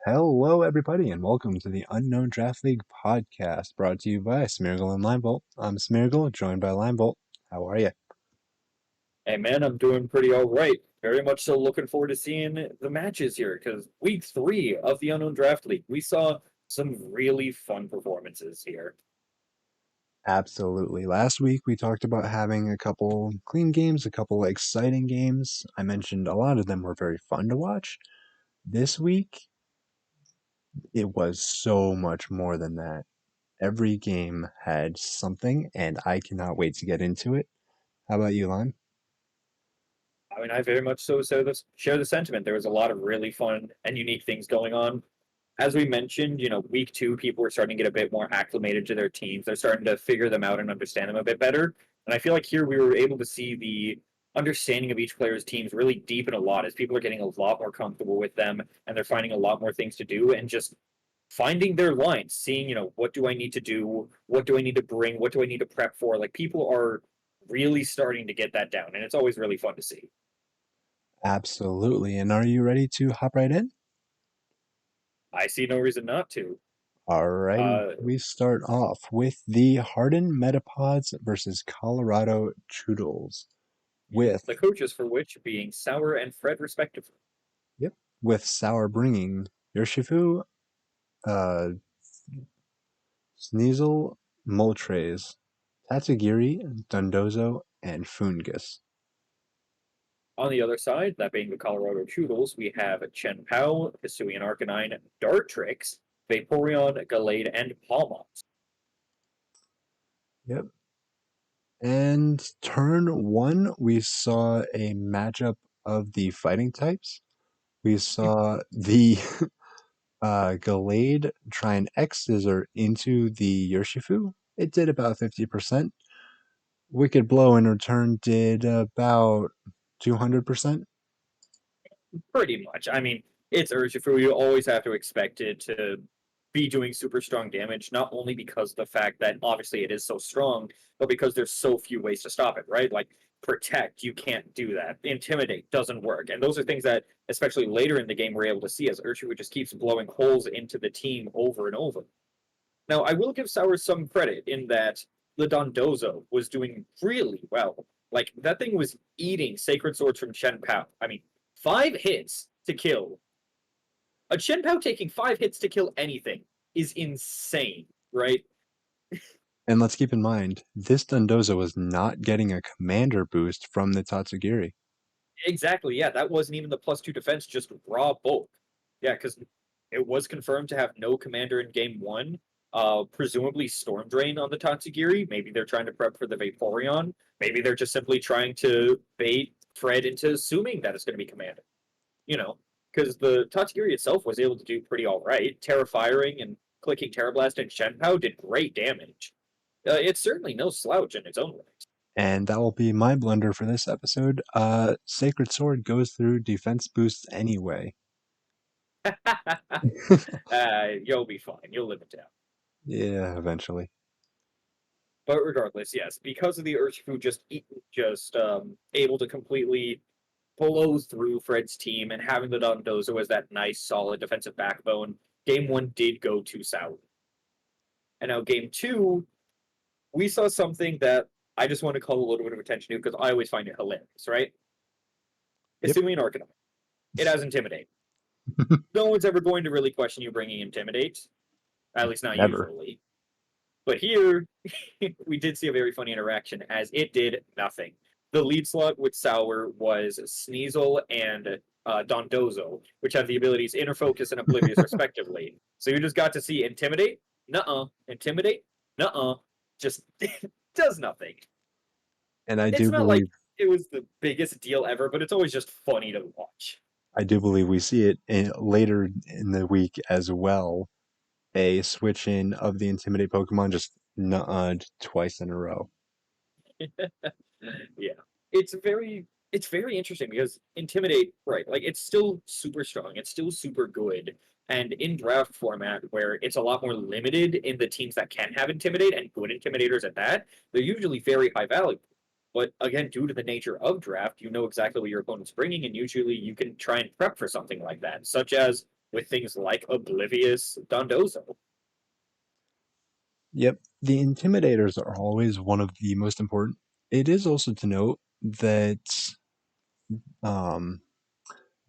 Hello, everybody, and welcome to the Unknown Draft League podcast brought to you by Smeargle and Limebolt. I'm Smeargle, joined by Limebolt. How are you? Hey man, I'm doing pretty all right. Very much so looking forward to seeing the matches here because week three of the Unknown Draft League, we saw some really fun performances here. Absolutely. Last week we talked about having a couple clean games, a couple exciting games. I mentioned a lot of them were very fun to watch. This week, it was so much more than that. Every game had something, and I cannot wait to get into it. How about you, Lime? I mean, I very much so share the sentiment. There was a lot of really fun and unique things going on. As we mentioned, week two, people were starting to get a bit more acclimated to their teams. They're starting to figure them out and understand them a bit better. And I feel like here we were able to see the understanding of each player's teams really deepen a lot as people are getting a lot more comfortable with them and they're finding a lot more things to do and just finding their lines, seeing, what do I need to do? What do I need to bring? What do I need to prep for? Like people are really starting to get that down. And it's always really fun to see. Absolutely. And are you ready to hop right in? I see no reason not to. Alrighty, Uh, we start off with the Hardened Metapods versus Colorado Choodles. the With, coaches for which being Sauer and Fred, respectively. yep, with Sour bringing Urshifu, uh, Sneasel, Moltres, Tatsugiri, Dundozo, and Fungus. On the other side, that being the Colorado Choodles, we have Chen Pao, Hisuian Arcanine, Dartrix, Vaporeon, Gallade, and Palmont. Yep. And turn one, we saw a matchup of the fighting types. We saw the Gallade try and X Scissor into the Urshifu. It did about 50%. Wicked Blow in return did about 200%. Pretty much. I mean, it's Urshifu. You always have to expect it to be doing super strong damage, not only because of the fact that obviously it is so strong, but because there's so few ways to stop it, right? Like protect, you can't do that. Intimidate doesn't work. And those are things that, especially later in the game, we're able to see as Urshifu just keeps blowing holes into the team over and over. Now, I will give Sour some credit in that the Dondozo was doing really well. Like, that thing was eating Sacred Swords from Chen Pao. I mean, 5 hits to kill. A Chen Pao taking 5 hits to kill anything is insane, right? And let's keep in mind, this Dundoza was not getting a commander boost from the Tatsugiri. Exactly, yeah, that wasn't even the +2 defense, just raw bulk. Yeah, because it was confirmed to have no commander in game one. Presumably Storm Drain on the Tatsugiri. Maybe they're trying to prep for the Vaporeon. Maybe they're just simply trying to bait Fred into assuming that it's going to be commander. You know, because the Tatsugiri itself was able to do pretty all right. Terra Firing and clicking Terra Blast and Shenpao did great damage. It's certainly no slouch in its own right. And that will be my blunder for this episode. Sacred Sword goes through defense boosts anyway. You'll be fine. You'll live it down. Yeah, eventually. But regardless, yes, because of the Urshifu just able to completely blow through Fred's team and having the Dondozo as that nice, solid defensive backbone, game one did go to Sour. And now game two, we saw something that I just want to call a little bit of attention to because I always find it hilarious, right? Yep. Assuming an Arcanine. It has Intimidate. No one's ever going to really question you bringing Intimidate, at least not Never. usually. But here, we did see a very funny interaction as it did nothing. The lead slot with Sour was Sneasel and Dondozo, which have the abilities Inner Focus and Oblivious, respectively. So you just got to see Intimidate, nuh-uh, Intimidate, nuh-uh, just does nothing. And I It's do not like believe it was the biggest deal ever, but it's always just funny to watch. we see it later in the week as well. A switch in of the Intimidate Pokemon just nuh twice in a row. Yeah. It's very interesting because Intimidate, right, like it's still super strong, it's still super good. And in draft format where it's a lot more limited in the teams that can have Intimidate and good Intimidators at that, they're usually very high value. But again, due to the nature of draft, you know exactly what your opponent's bringing, and usually you can try and prep for something like that, such as with things like Oblivious Dondozo. Yep, the intimidators are always one of the most important. It is also to note that um,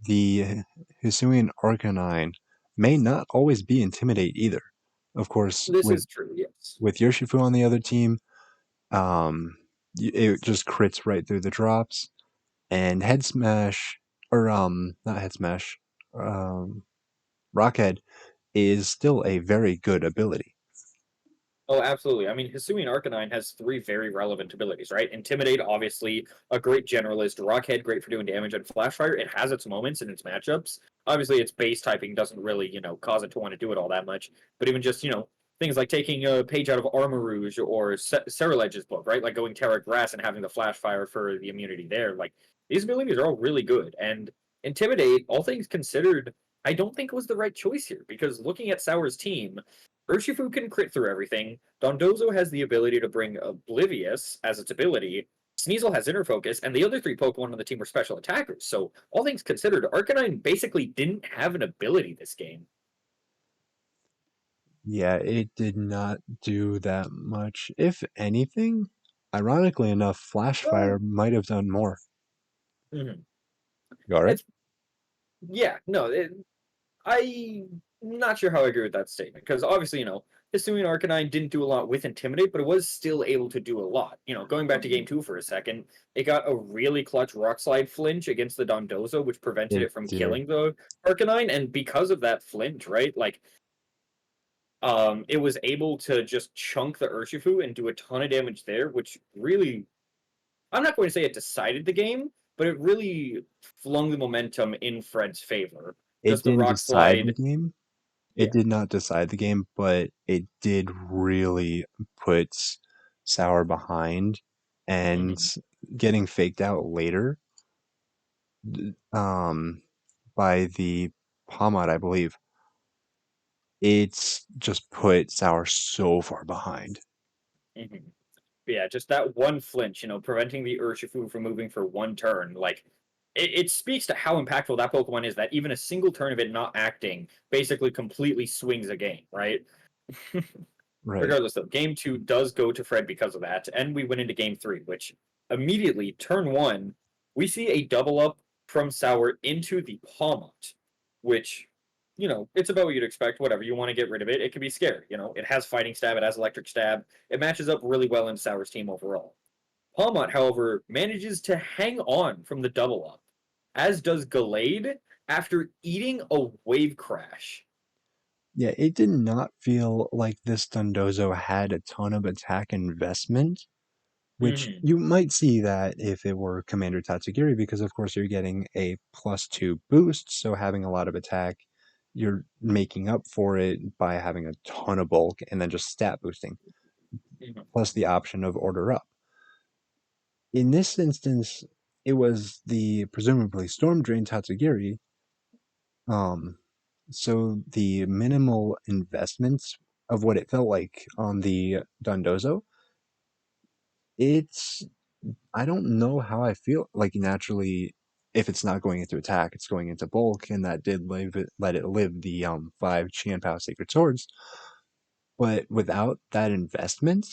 the Hisuian Arcanine may not always be intimidate either. Of course, This with is true, yes. Yorshifu on the other team, um, it just crits right through the drops, and head smash or not head smash, um, Rockhead is still a very good ability. Oh, absolutely. I mean, Hisuian Arcanine has three very relevant abilities, right? Intimidate, obviously, a great generalist. Rockhead, great for doing damage. And Flashfire, it has its moments in its matchups. Obviously, its base typing doesn't really, cause it to want to do it all that much. But even just, things like taking a page out of Armor Rouge or Ceriledge's book, right? Like going Terra Grass and having the Flashfire for the immunity there. Like, these abilities are all really good. And Intimidate, all things considered, I don't think was the right choice here because looking at Sour's team, Urshifu can crit through everything. Dondozo has the ability to bring Oblivious as its ability. Sneasel has Inner Focus, and the other three Pokemon on the team were special attackers. So, all things considered, Arcanine basically didn't have an ability this game. Yeah, it did not do that much. If anything, ironically enough, Uh, Flashfire might have done more. mhm. You all right? It's yeah, no, I'm not sure how I agree with that statement because obviously, Hisuian Arcanine didn't do a lot with Intimidate, but it was still able to do a lot. Going back to game two for a second, it got a really clutch Rock Slide flinch against the Dondozo, which prevented It it from did. killing the Arcanine, and because of that flinch, right, like, it was able to just chunk the Urshifu and do a ton of damage there, which really, I'm not going to say it decided the game, but it really flung the momentum in Fred's favor. It Just the didn't Rock decide the Slide, game. It yeah. did not decide the game, but it did really put Sour behind and Mhm. getting faked out later by the Pomade, I believe. It's just put Sour so far behind. Mhm. Yeah, just that one flinch, preventing the Urshifu from moving for one turn, like it speaks to how impactful that Pokemon is that even a single turn of it not acting basically completely swings a game, right? Right. Regardless, though, game two does go to Fred because of that, and we went into game three, which immediately, turn one, we see a double up from Sour into the Pawmont, which, it's about what you'd expect. Whatever, you want to get rid of it, it can be scary. It has Fighting Stab, it has Electric Stab, it matches up really well in Sour's team overall. Pawmont, however, manages to hang on from the double up, as does Gallade after eating a Wave Crash. Yeah, it did not feel like this Dundozo had a ton of attack investment, which Hmm. you might see that if it were Commander Tatsugiri, because of course you're getting a +2 boost, so having a lot of attack, you're making up for it by having a ton of bulk and then just stat boosting, plus the option of order up. In this instance, it was the presumably Storm Drain Tatsugiri, um, so the minimal investments of what it felt like on the Dondozo, it's I don't know how I feel. Like naturally, if it's not going into attack, it's going into bulk, and that did let it live the 5 Qianpao Sacred Swords. But without that investment,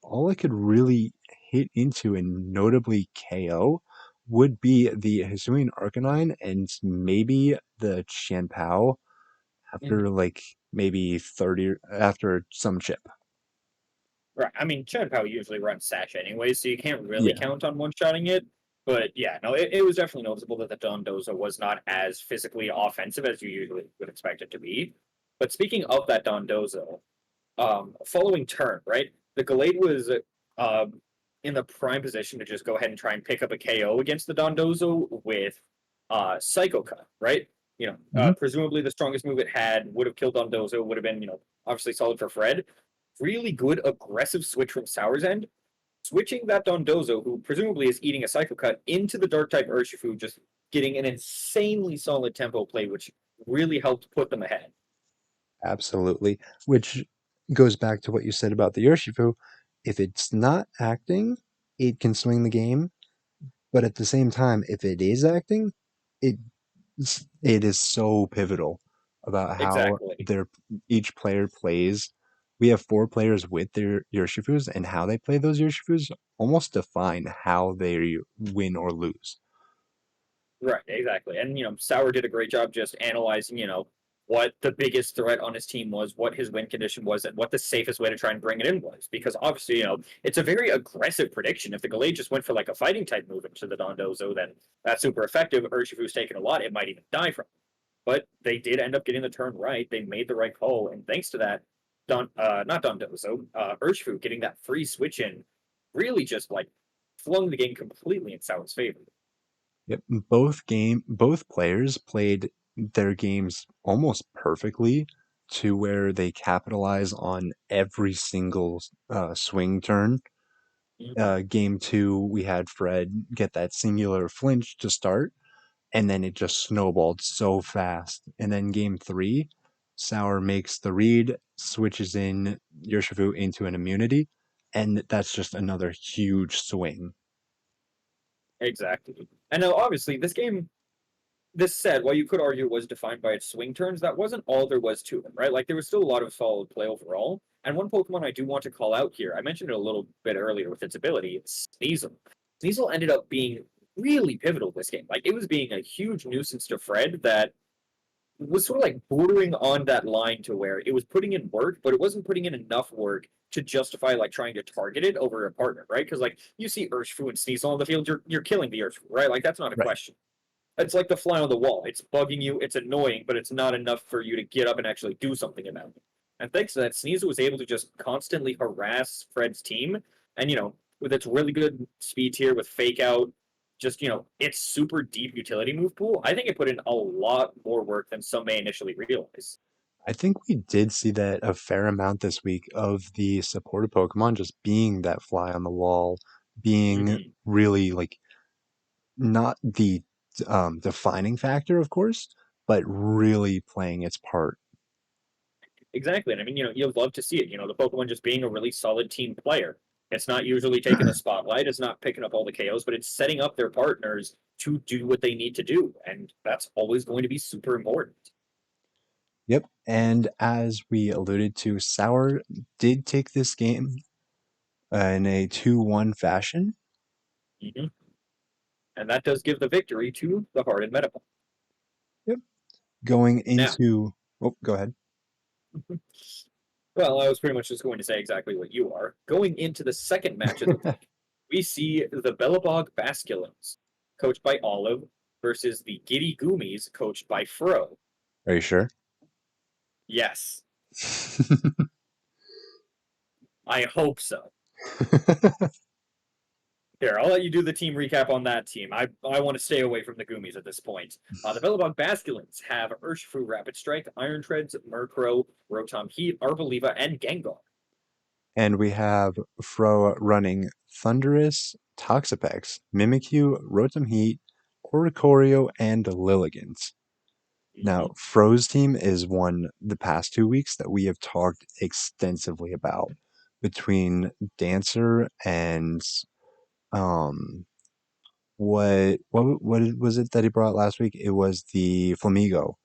all it could really hit into and notably KO would be the Hisuian Arcanine and maybe the Qianpao after Hmm. like maybe 30 after some chip. Right. I mean, Chen Pao usually runs Sash anyway, so you can't really Yeah. count on one-shotting it. But yeah, no, it was definitely noticeable that the Dondozo was not as physically offensive as you usually would expect it to be. But speaking of that Dondozo, following turn, right? The Gallade was uh, in the prime position to just go ahead and try and pick up a KO against the Dondozo with Psycho Cut, right? Mhm. Presumably the strongest move it had would have killed Dondozo, would have been, obviously solid for Fred. Really good aggressive switch from Sour's end, switching that Dondozo, who presumably is eating a Psycho Cut, into the Dark type Urshifu, just getting an insanely solid tempo play, which really helped put them ahead. Absolutely. Which goes back to what you said about the Urshifu. If it's not acting, it can swing the game. But at the same time, if it is acting, it it is so pivotal. about how Exactly. their each player plays. We have 4 players with their Urshifus, and how they play those Urshifus almost define how they win or lose. Right, exactly. And Sauer did a great job just analyzing, what the biggest threat on his team was, what his win condition was, and what the safest way to try and bring it in was. Because obviously, it's a very aggressive prediction. If the Gallade just went for like a fighting type move into the Dondozo, then that's super effective. Urshifu's taken a lot, it might even die from it. But they did end up getting the turn right. They made the right call, and thanks to that, not Dondozo, Urshifu getting that free switch in really just like flung the game completely in Sauer's favor. Yep, both players played their games almost perfectly to where they capitalize on every single swing turn. Game 2, we had Fred get that singular flinch to start, and then it just snowballed so fast. And then game 3, Sauer makes the read, switches in Urshifu into an immunity, and that's just another huge swing. Exactly. And now, obviously, this said, while you could argue it was defined by its swing turns, that wasn't all there was to it, right? Like, there was still a lot of solid play overall. And one Pokemon I do want to call out here, I mentioned it a little bit earlier with its ability, it's Sneasel. Sneasel ended up being really pivotal this game. Like, it was being a huge nuisance to Fred that was sort of like bordering on that line to where it was putting in work, but it wasn't putting in enough work to justify like trying to target it over a partner, right? Because like you see Urshifu and Sneasel on the field, you're killing the Urshifu, right? Like that's not a Right. question. It's like the fly on the wall. It's bugging you. It's annoying, but it's not enough for you to get up and actually do something about it. And thanks to that, Sneasel was able to just constantly harass Fred's team. And, with its really good speed tier with fake out, just, its super deep utility move pool, I think it put in a lot more work than some may initially realize. I think we did see that a fair amount this week of the supported Pokemon just being that fly on the wall, being Mm-hmm. really like not the defining factor, of course, but really playing its part. Exactly. And I mean, you love to see it. The Pokemon just being a really solid team player. It's not usually taking the spotlight, it's not picking up all the KOs, but it's setting up their partners to do what they need to do. And that's always going to be super important. Yep. And as we alluded to, Sour did take this game in a 2-1 fashion. Hmm. And that does give the victory to the Hardened Metapod. Yep. Going Now, into, oh, go ahead. well, I was pretty much just going to say exactly what you are. Going into the second match of the week, we see the Bellabog Basculins, coached by Olive, versus the Giddy Goomies, coached by Fro. Are you sure? Yes, I hope so. Here, I'll let you do the team recap on that team. I want to stay away from the Goomies at this point. The Bellabog Basculins have Urshifu Rapid Strike, Iron Treads, Murkrow, Rotom Heat, Arboliva, and Gengar. And we have Fro running Thundurus, Toxapex, Mimikyu, Rotom Heat, Oricorio, and Lilligant. Now, Mhm. Fro's team is one the past 2 weeks that we have talked extensively about between Dancer and um what was it that he brought last week? It was the Flamigo,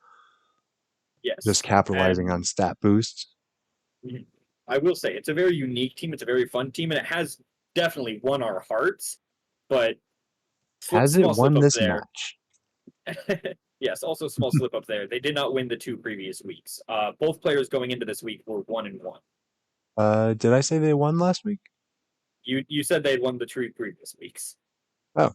just Yes, capitalizing and on stat boosts. mhm, I will say it's a very unique team. It's a very fun team, and it has definitely won our hearts. But Has it small slip won up this there. match? Yes, also small slip up there. They did not win the two previous weeks. Both players going into this week were 1-1. Did I say they won last week? You said they had won the two previous weeks. Oh,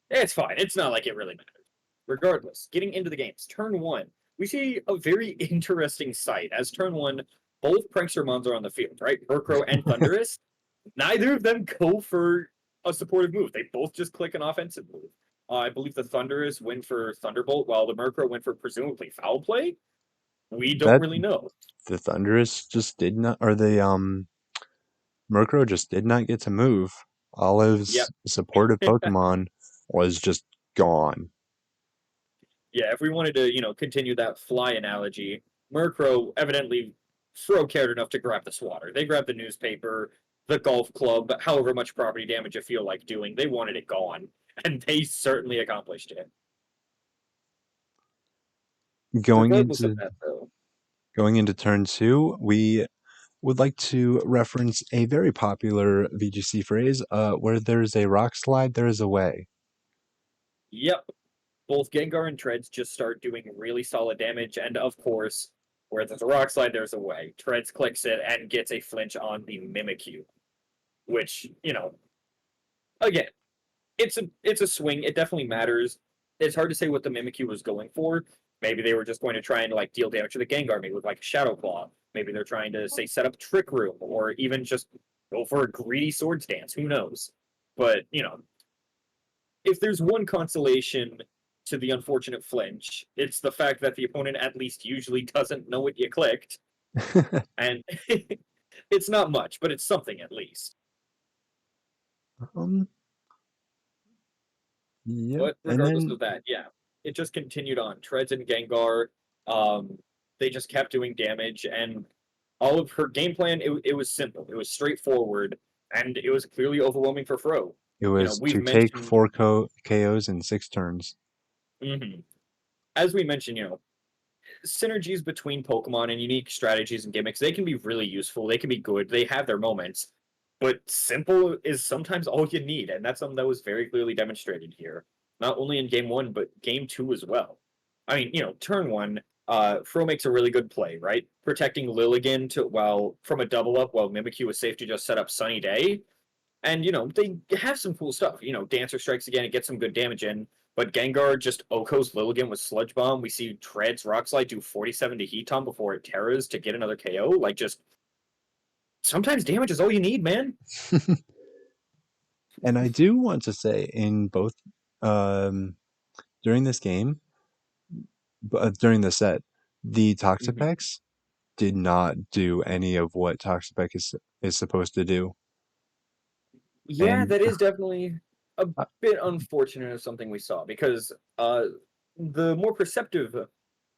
It's fine. It's not like it really matters. Regardless, getting into the games, turn one, we see a very interesting sight. As turn one, both Prankstermons are on the field, right? Murkrow and Thundurus. Neither of them go for a supportive move. They both just click an offensive move. I believe the Thundurus went for Thunderbolt, while the Murkrow went for presumably foul play. We don't that really know. the Thunderous just did not, or the Murkrow just did not get to move. Yep. Olive's supportive Pokemon was just gone. Yeah, if we wanted to, continue that fly analogy, Murkrow evidently Fro cared enough to grab the swatter. They grabbed the newspaper, the golf club, however much property damage you feel like doing. They wanted it gone, and they certainly accomplished it. Going Regardless of into that, though, going into turn two, we would like to reference a very popular VGC phrase, where there's a rock slide, there is a way. yep, both Gengar and Treads just start doing really solid damage, and of course, where there's a rock slide, there's a way. Treads clicks it and gets a flinch on the Mimikyu, which, again, it's a swing. It definitely matters. It's hard to say what the Mimikyu was going for. Maybe they were just going to try and like deal damage to the Gengar, maybe with like Shadow Claw. Maybe they're trying to say set up Trick Room, or even just go for a greedy Swords Dance. Who knows? But if there's one consolation to the unfortunate flinch, it's the fact that the opponent at least usually doesn't know what you clicked, and it's not much, but it's something at least. um, yep. But And regardless then of that, yeah, it just continued on. Treads and Gengar, they just kept doing damage, and all of her game plan, it was simple. It was straightforward, and it was clearly overwhelming for Fro. it was We've to take mentioned, four KOs in 6 turns. mhm. As we mentioned, synergies between Pokemon and unique strategies and gimmicks, they can be really useful. They can be good. They have their moments. But simple is sometimes all you need, and that's something that was very clearly demonstrated here. Not only in game one, but game two as well. I mean, turn one, Fro makes a really good play, right? Protecting Lilligant while from a double up while Mimikyu was safe to just set up Sunny Day. And they have some cool stuff. Dancer strikes again, it gets some good damage in. But Gengar just Oko's Lilligant with Sludge Bomb. We see Treads Rock Slide do 47 to Heat Tomb before it Terras to get another KO. Like, just sometimes damage is all you need, man. And I do want to say in both um, during this game, during the set, the Mhm. Toxapex did not do any of what Toxapex is supposed to do. Yeah, And that is definitely a uh, bit unfortunate of something we saw because the more perceptive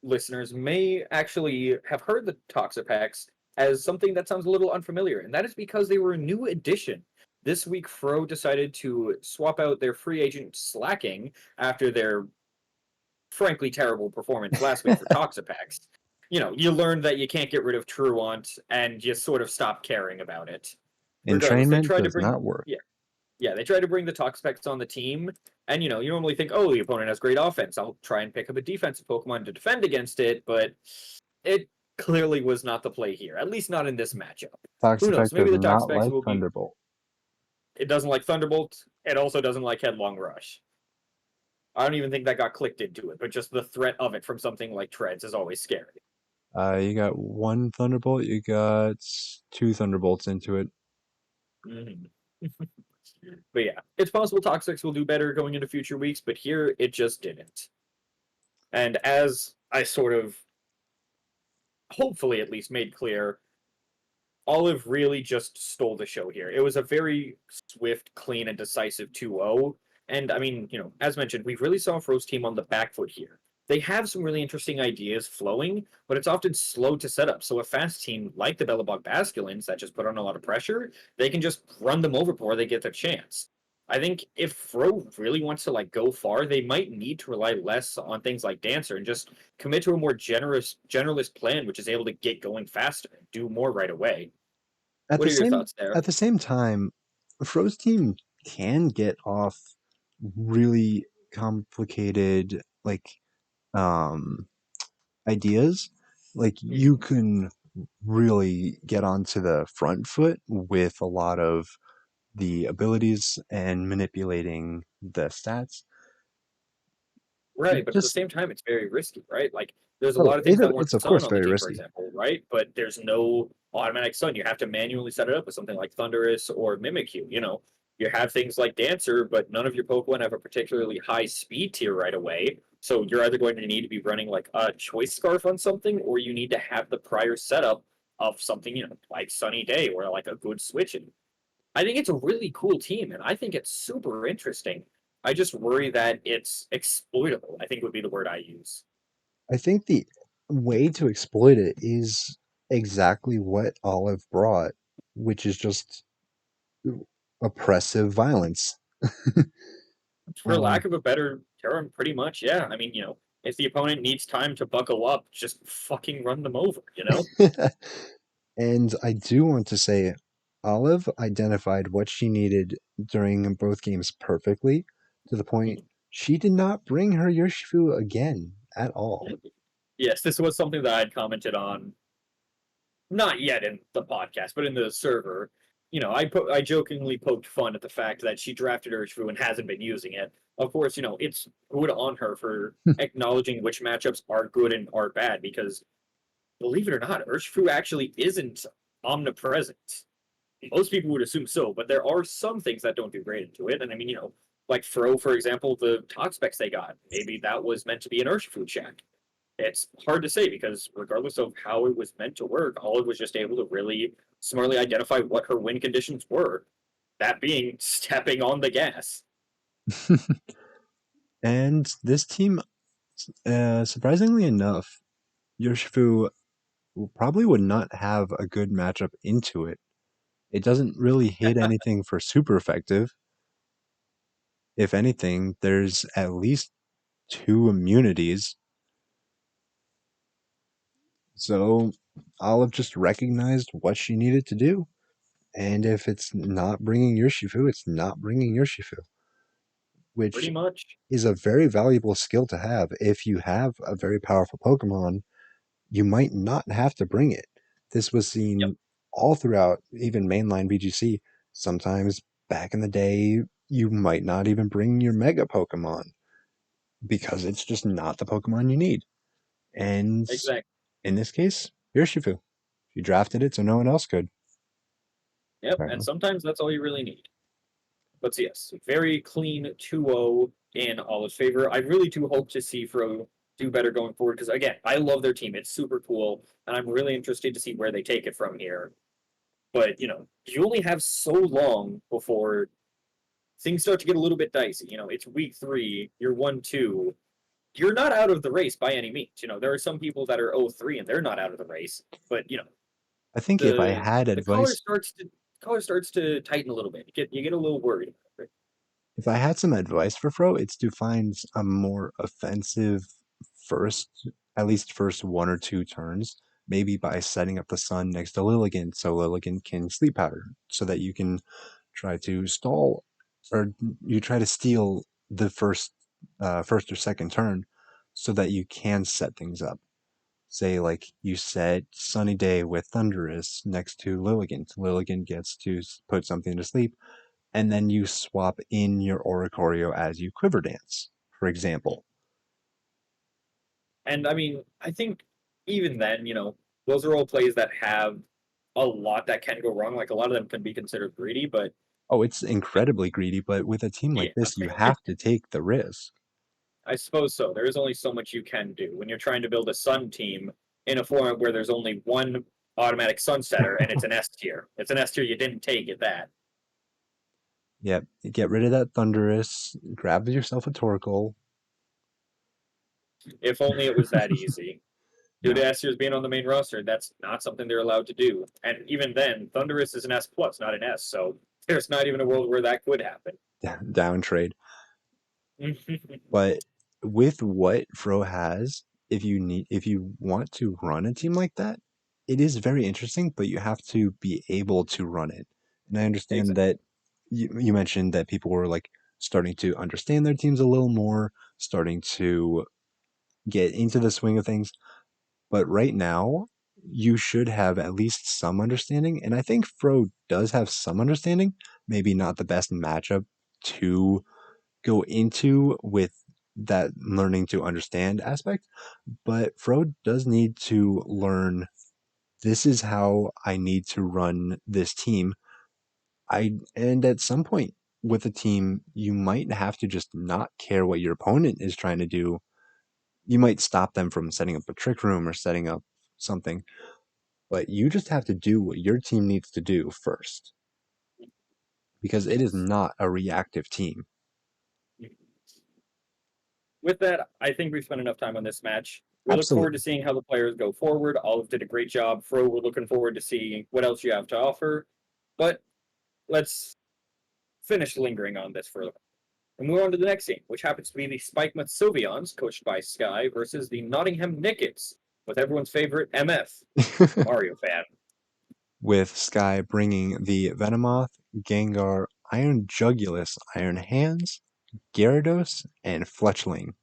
listeners may actually have heard the Toxapex as something that sounds a little unfamiliar, and that is because they were a new addition. This week, Fro decided to swap out their free agent Slacking after their frankly terrible performance last week for Toxapex. You learned that you can't get rid of Truant, and you sort of stop caring about it. Regardless, they entrainment tried to does bring not work. yeah, they tried to bring the Toxapex on the team, and you normally think, oh, the opponent has great offense. I'll try and pick up a defensive Pokemon to defend against it, but it clearly was not the play here. At least not in this matchup. Who Toxapex knows? Maybe does the not Toxapex like will be. Thunderbolt. It doesn't like Thunderbolt. It also doesn't like Headlong Rush. I don't even think that got clicked into it, but just the threat of it from something like Treads is always scary. You got one Thunderbolt, you got two Thunderbolts into it. Mhm. But yeah, it's possible Toxics will do better going into future weeks, but here it just didn't. And as I sort of hopefully at least made clear, Olive really just stole the show here. It was a very swift, clean, and decisive 2-0. And I mean, as mentioned, we really saw Fro's team on the back foot here. They have some really interesting ideas flowing, but it's often slow to set up. So a fast team like the Bellabog Basculins that just put on a lot of pressure, they can just run them over before they get their chance. I think if Fro really wants to like go far, they might need to rely less on things like Dancer and just commit to a more generalist plan, which is able to get going faster and do more right away. At What the are your same thoughts there? at the same time, Fro's team can get off really complicated um ideas. Like you Mhm. can really get onto the front foot with a lot of the abilities and manipulating the stats. Right, but at the Just same time, it's very risky, right? Like, there's a oh, lot of things that it's weren't of sun course on the very team, for risky. example, right? But there's no automatic sun. You have to manually set it up with something like Thundurus or Mimikyu. You have things like Dancer, but none of your Pokemon have a particularly high speed tier right away. So you're either going to need to be running like a Choice Scarf on something, or you need to have the prior setup of something, like Sunny Day or like a good switching. I think it's a really cool team, and I think it's super interesting. I just worry that it's exploitable, I think would be the word I use. I think the way to exploit it is exactly what Olive brought, which is just oppressive violence. For Um, lack of a better term, pretty much, yeah. I mean, if the opponent needs time to buckle up, just fucking run them over, you know? And I do want to say, Olive identified what she needed during both games perfectly, to the point she did not bring her Yoshifu again at all. Yes, this was something that I had commented on, not yet in the podcast, but in the server. I jokingly poked fun at the fact that she drafted Urshifu and hasn't been using it. Of course, it's good on her for acknowledging which matchups are good and are bad, because believe it or not, Urshifu actually isn't omnipresent. Most people would assume so, but there are some things that don't do great into it. And I mean, like Fro, for example, the talk specs they got, maybe that was meant to be an Urshifu check. It's hard to say because regardless of how it was meant to work, Olive was just able to really smartly identify what her win conditions were. That being stepping on the gas. And this team, surprisingly enough, Yoshifu probably would not have a good matchup into it. It doesn't really hit anything for super effective. If anything, there's at least two immunities. So Olive just recognized what she needed to do. And if it's not bringing Urshifu, it's not bringing Urshifu, which Pretty much. is a very valuable skill to have. If you have a very powerful Pokemon, you might not have to bring it. This was Yep, seen all throughout, even mainline VGC. Sometimes back in the day, you might not even bring your Mega Pokemon because it's just not the Pokemon you need. And exactly. in this case, Urshifu. You drafted it so no one else could. Yep, and Apparently. sometimes that's all you really need. But yes, very clean 2-0 in Olive's favor. I really do hope to see Fro do better going forward because, again, I love their team. It's super cool, and I'm really interested to see where they take it from here. But, you only have so long before things start to get a little bit dicey. It's week 3, you're 1-2. You're not out of the race by any means. There are some people that are 0-3 and they're not out of the race. But, I think if I the had the color advice, starts to tighten a little bit. You get a little worried about it. if I had some advice for Fro, it's to find a more offensive first, at least first one or two turns, maybe by setting up the sun next to Lilligant so Lilligant can sleep powder, so that you can try to stall or you try to steal the first or second turn so that you can set things up. Say like you set Sunny Day with Thunderous next to Lilligant. Lilligant gets to put something to sleep, and then you swap in your Oricorio as you Quiver Dance, for example. And I mean, I think even then, those are all plays that have a lot that can go wrong. Like a lot of them can be considered greedy, but Oh, it's incredibly greedy, but with a team like yeah, this, you have to take the risk. I suppose so. There is only so much you can do when you're trying to build a Sun team in a format where there's only one automatic Sunsetter and it's an S tier. It's an S tier you didn't take at that. Yep, get rid of that Thunderous, grab yourself a Torkoal. If only it was that easy. Due No, to S tiers being on the main roster, that's not something they're allowed to do. And even then, Thunderous is an S plus, not an S. So there's not even a world where that could happen. down trade. But with what Fro has, if you want to run a team like that, it is very interesting, but you have to be able to run it. And I understand Exactly. that you mentioned that people were like starting to understand their teams a little more, starting to get into the swing of things. But right now, you should have at least some understanding. And I think Fro does have some understanding, maybe not the best matchup to go into with that learning to understand aspect, but Fro does need to learn this is how I need to run this team. And at some point with a team, you might have to just not care what your opponent is trying to do. You might stop them from setting up a trick room or setting up something, but you just have to do what your team needs to do first because it is Yes. not a reactive team. With that, I think we've spent enough time on this match. We look forward to Absolutely. seeing how the players go forward. Olive did a great job. Fro, we're looking forward to seeing what else you have to offer. But let's finish lingering on this for a little. And move on to the next game, which happens to be the Spike Sylveons, coached by Sky, versus the Nottingham Nickets, with everyone's favorite MF, Mario fan. With Sky bringing the Venomoth, Gengar, Iron Jugulus, Iron Hands, Gyarados, and Fletchling.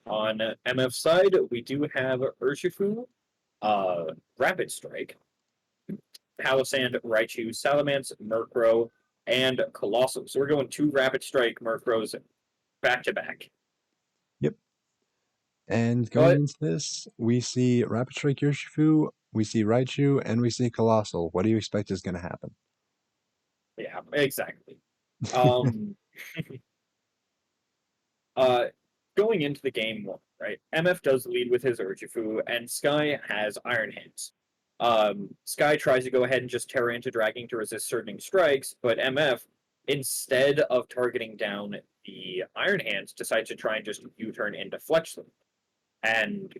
On MF side, we do have Urshifu, uh, Rapid Strike, Palisand, Raichu, Salamence, Murkrow, and Colossal. So we're going two Rapid Strike Murkrows back to back. Yep. And going But into this, we see Rapid Strike Urshifu, we see Raichu, and we see Colossal. What do you expect is going to happen? yeah, exactly. Um, uh, Going into the game one, right? MF does lead with his Urshifu, and Sky has Iron Hands. Sky tries to go ahead and just Terra into Dragging to resist certain strikes, but MF, instead of targeting down the Iron Hands, decides to try and just U-turn into Fletchling, and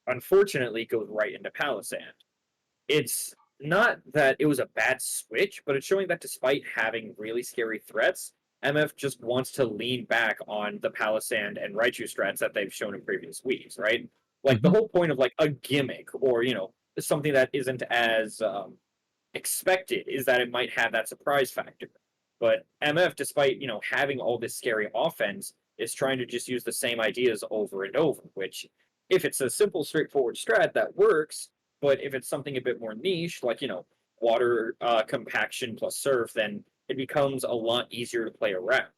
unfortunately goes right into Palisand. It's not that it was a bad switch, but it's showing that despite having really scary threats, MF just wants to lean back on the Palisand and Raichu strats that they've shown in previous weeks, right? Like the Hmm. whole point of like a gimmick or something that isn't as expected is that it might have that surprise factor. But MF, despite having all this scary offense, is trying to just use the same ideas over and over. Which, if it's a simple, straightforward strat, that works. But if it's something a bit more niche, like water compaction plus surf, then it becomes a lot easier to play around.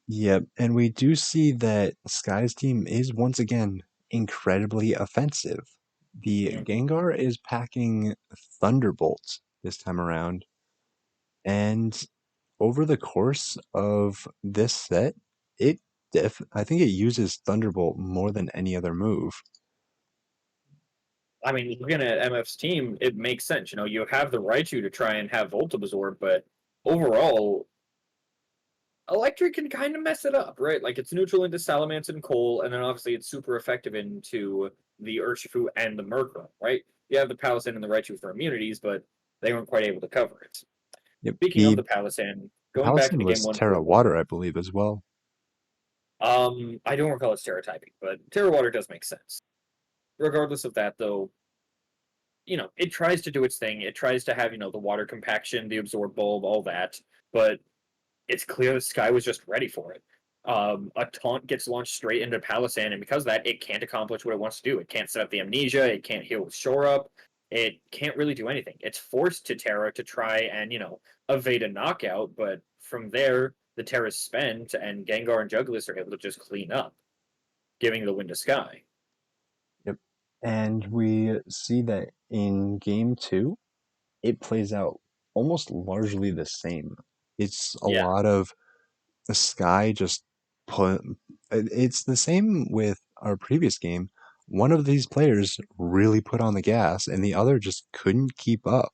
Yep, and we do see that Sky's team is once again incredibly offensive. The Mhm. Gengar is packing Thunderbolts this time around, and over the course of this set, it I think it uses Thunderbolt more than any other move. I mean, looking at MF's team, it makes sense. You have the Raichu to try and have Voltabazor, but overall, Electric can kind of mess it up, right? Like it's neutral into Salamence and Coal, and then obviously it's super effective into the Urshifu and the Murkrow, right? You have the Palisand and the Raichu for immunities, but they weren't quite able to cover it. Yep, Speaking of the the Palisand, going back to Palisand the game was one Terra for Water, I believe, as well. I don't recall its Terra typing, but Terra Water does make sense. Regardless of that, though, it tries to do its thing. It tries to have, the water compaction, the absorb bulb, all that, but it's clear the Sky was just ready for it. A taunt gets launched straight into Palisand, and because of that, it can't accomplish what it wants to do. It can't set up the amnesia. It can't heal with Shore Up. It can't really do anything. It's forced to Terra to try and evade a knockout, but from there, the Terra's spent, and Gengar and Juggless are able to just clean up, giving the win to Sky. Yep. And we see that in game two, it plays out almost largely the same. It's a Yeah, lot of the Sky just put. It's the same with our previous game. One of these players really put on the gas, and the other just couldn't keep up.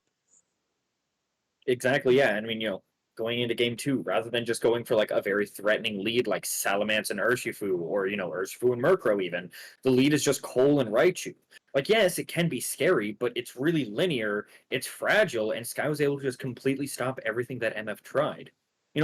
exactly. Yeah, and I mean, going into game two, rather than just going for like a very threatening lead like Salamence and Urshifu, or Urshifu and Murkrow, even the lead is just Cole and Raichu. Like, yes, it can be scary, but it's really linear. It's fragile, and Sky was able to just completely stop everything that MF tried.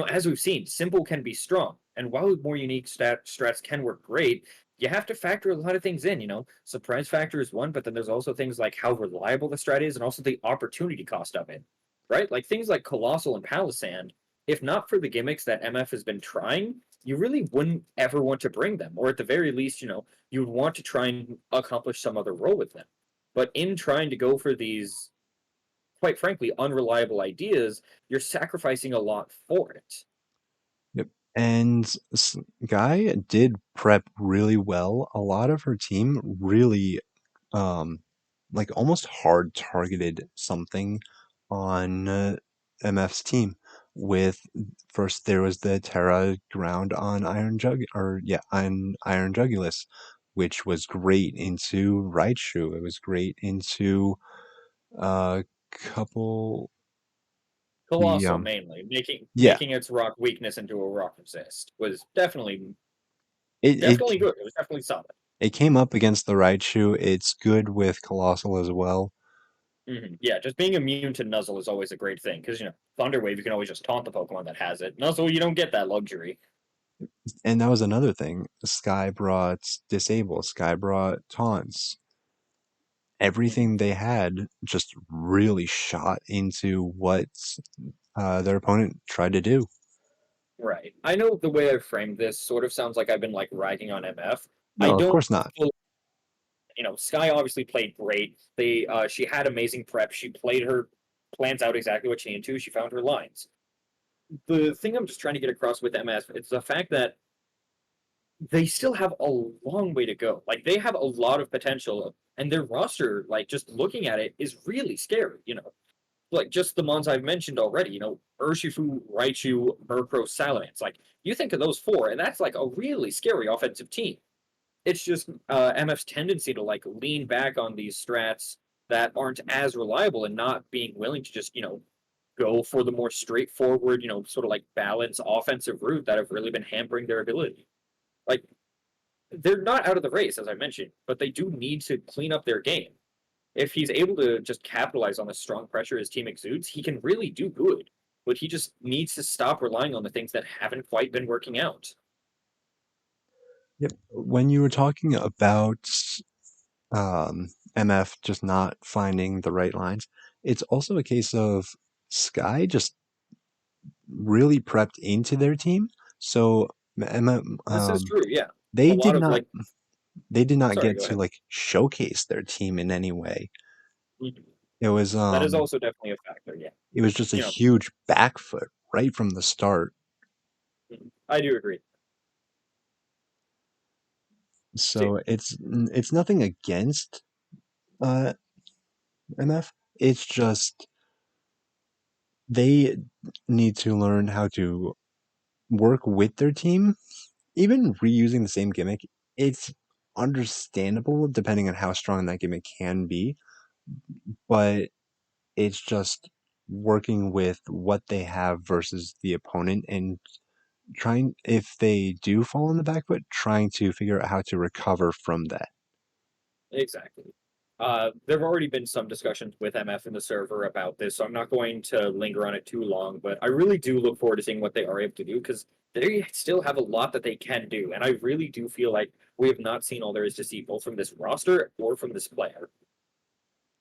As we've seen, simple can be strong, and while more unique strats can work great, you have to factor a lot of things in. Surprise factor is one, but then there's also things like how reliable the strat is, and also the opportunity cost of it, right? Like things like Colossal and Palisand, if not for the gimmicks that MF has been trying, you really wouldn't ever want to bring them. Or at the very least, you would want to try and accomplish some other role with them. But in trying to go for these, quite frankly, unreliable ideas, you're sacrificing a lot for it. Yep. And Guy did prep really well. A lot of her team really um like almost hard targeted something on MF's team with first there was the Terra ground on Iron Jug or yeah on Iron Jugulus, which was great into Raichu. It was great into a couple the Colossal mainly, making yeah making its rock weakness into a rock resist was definitely it it definitely good. It was definitely solid. it came up against the Raichu. It's good with Colossal as well. Yeah, just being immune to Nuzzle is always a great thing because Thunder Wave you can always just taunt the Pokemon that has it. Nuzzle you don't get that luxury. And that was another thing. Sky brought Disable, Sky brought Taunts. Mhm. Everything they had just really shot into what their opponent tried to do. Right. I know the way I framed this sort of sounds like I've been like ragging on MF. I No, of don't course not. Sky obviously played great. She had amazing prep. She played her plans out exactly what she needed to. She found her lines. The thing I'm just trying to get across with MS is the fact that they still have a long way to go. Like they have a lot of potential, and their roster, like just looking at it, is really scary. Like just the ones I've mentioned already. Urshifu, Raichu, Murkrow, Salamence. Like you think of those four, and that's like a really scary offensive team. It's just MF's tendency to like lean back on these strats that aren't as reliable and not being willing to just go for the more straightforward sort of like balance offensive route that have really been hampering their ability. Like they're not out of the race as I mentioned, but they do need to clean up their game. If he's able to just capitalize on the strong pressure his team exudes, he can really do good. But he just needs to stop relying on the things that haven't quite been working out. Yep. When you were talking about MF just not finding the right lines, it's also a case of Sky just really prepped into their team. So MF, This is true, yeah. A they lot did of not like, they did not sorry, get go to ahead. like showcase their team in any way. Mhm. It was That is also definitely a factor, yeah. it was just a You know, huge back foot right from the start. I do agree. See, So it's nothing against uh MF. It's just they need to learn how to work with their team. Even reusing the same gimmick, it's understandable depending on how strong that gimmick can be, but it's just working with what they have versus the opponent and trying, if they do fall on the back foot, trying to figure out how to recover from that. exactly. There have already been some discussions with MF in the server about this, so I'm not going to linger on it too long, but I really do look forward to seeing what they are able to do because they still have a lot that they can do. And I really do feel like we have not seen all there is to see, both from this roster or from this player.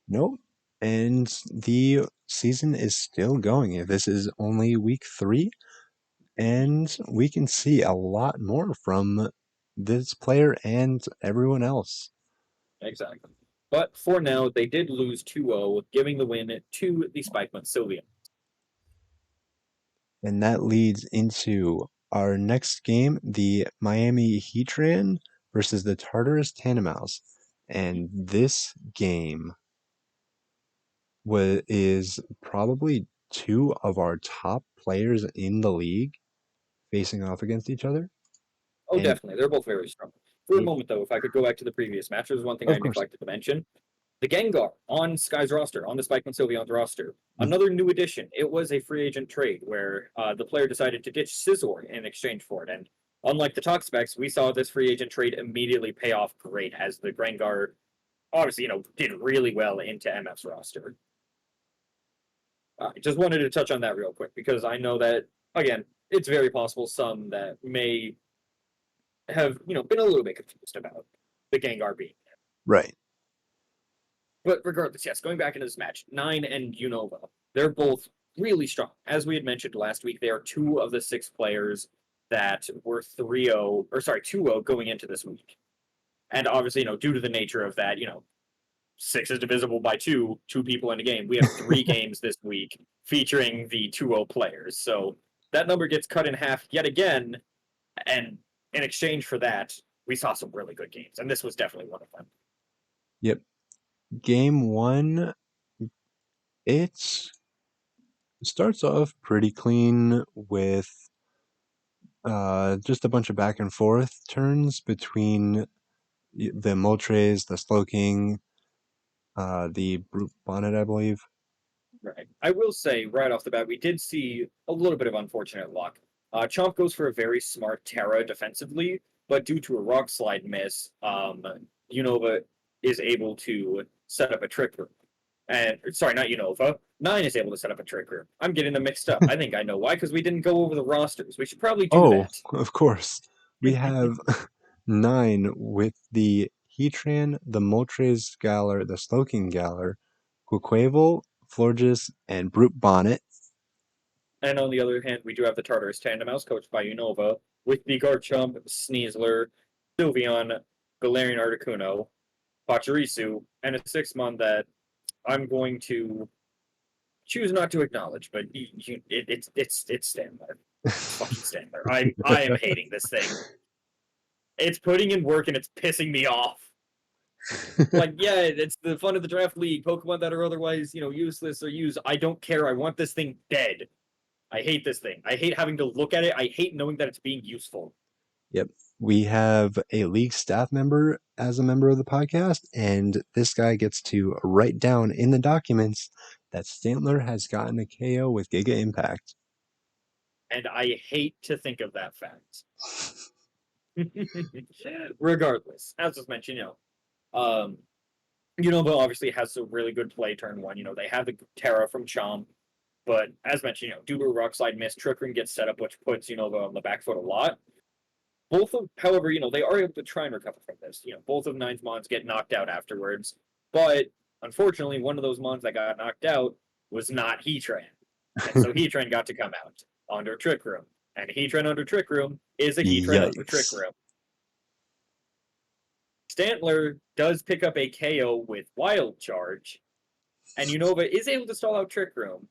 Nope. And the season is still going. This is only week 3, Mhm. and we can see a lot more from this player and everyone else. Exactly. But for now, they did lose 2-0, giving the win to the Spikeman Sylveon. And that leads into our next game, the Miami Heatran versus the Tartarus Tandemaus. And this game is probably two of our top players in the league facing off against each other. Oh, And definitely. They're both very strong. For a it, moment, though, if I could go back to the previous match, there's one thing I of course, neglected to mention. The Gengar on Sky's roster, on the Spikeman Sylveon's roster, mm, another new addition. It was a free agent trade where the player decided to ditch Scizor in exchange for it. And unlike the talk specs, we saw this free agent trade immediately pay off great as the Gengar obviously, did really well into MF's roster. I just wanted to touch on that real quick because I know that, again, it's very possible some that may have, been a little bit confused about the Gengar being. right. But regardless, yes, going back into this match, Nine and Unova, they're both really strong. As we had mentioned last week, they are two of the six players that were 3-0, or sorry, 2-0 going into this week. And obviously, due to the nature of that, six is divisible by two people in a game. We have three games this week featuring the 2-0 players. So that number gets cut in half yet again. And in exchange for that, we saw some really good games. And this was definitely one of them. Yep. Game one, it starts off pretty clean with just a bunch of back and forth turns between the Moltres, the Slowking, the Brute Bonnet, I believe. Right. I will say right off the bat, we did see a little bit of unfortunate luck. Chomp goes for a very smart Terra defensively, but due to a rock slide miss, Unova is able to set up a trick room. And sorry, not Unova. 9 is able to set up a trick room. I'm getting them mixed up. I think I know why, because we didn't go over the rosters. We should probably do Oh, that. of course. We have 9 with the Heatran, the Moltres Galar, the Slowking Galar, Quaquaval, Florges, and Brute Bonnet. And on the other hand, we do have the Tartarus Tandemaus, coached by Unova, with the Garchomp, Sneasler, Sylveon, Galarian Articuno, Pachirisu, and a 6-mon that I'm going to choose not to acknowledge, but it's Standler. It's fucking Standler. I am hating this thing. It's putting in work and it's pissing me off. Like, yeah, it's the fun of the draft league. Pokemon that are otherwise, useless or used. I don't care. I want this thing dead. I hate this thing. I hate having to look at it. I hate knowing that it's being useful. Yep. We have a league staff member as a member of the podcast, and this guy gets to write down in the documents that Stantler has gotten a KO with Giga Impact. And I hate to think of that fact. Regardless, as was mentioned, um, Unova obviously has a really good play turn one. They have the Terra from Chomp, but as mentioned, due to a Rock Slide miss, Trick Room gets set up, which puts Unova on the back foot a lot. Both of, however, they are able to try and recover from this. Both of Nine's Mons get knocked out afterwards, but unfortunately, one of those Mons that got knocked out was not Heatran, and so Heatran got to come out under Trick Room, and Heatran under Trick Room is a Heatran under Trick Yikes. Room. Stantler does pick up a KO with Wild Charge, and Unova is able to stall out Trick Room,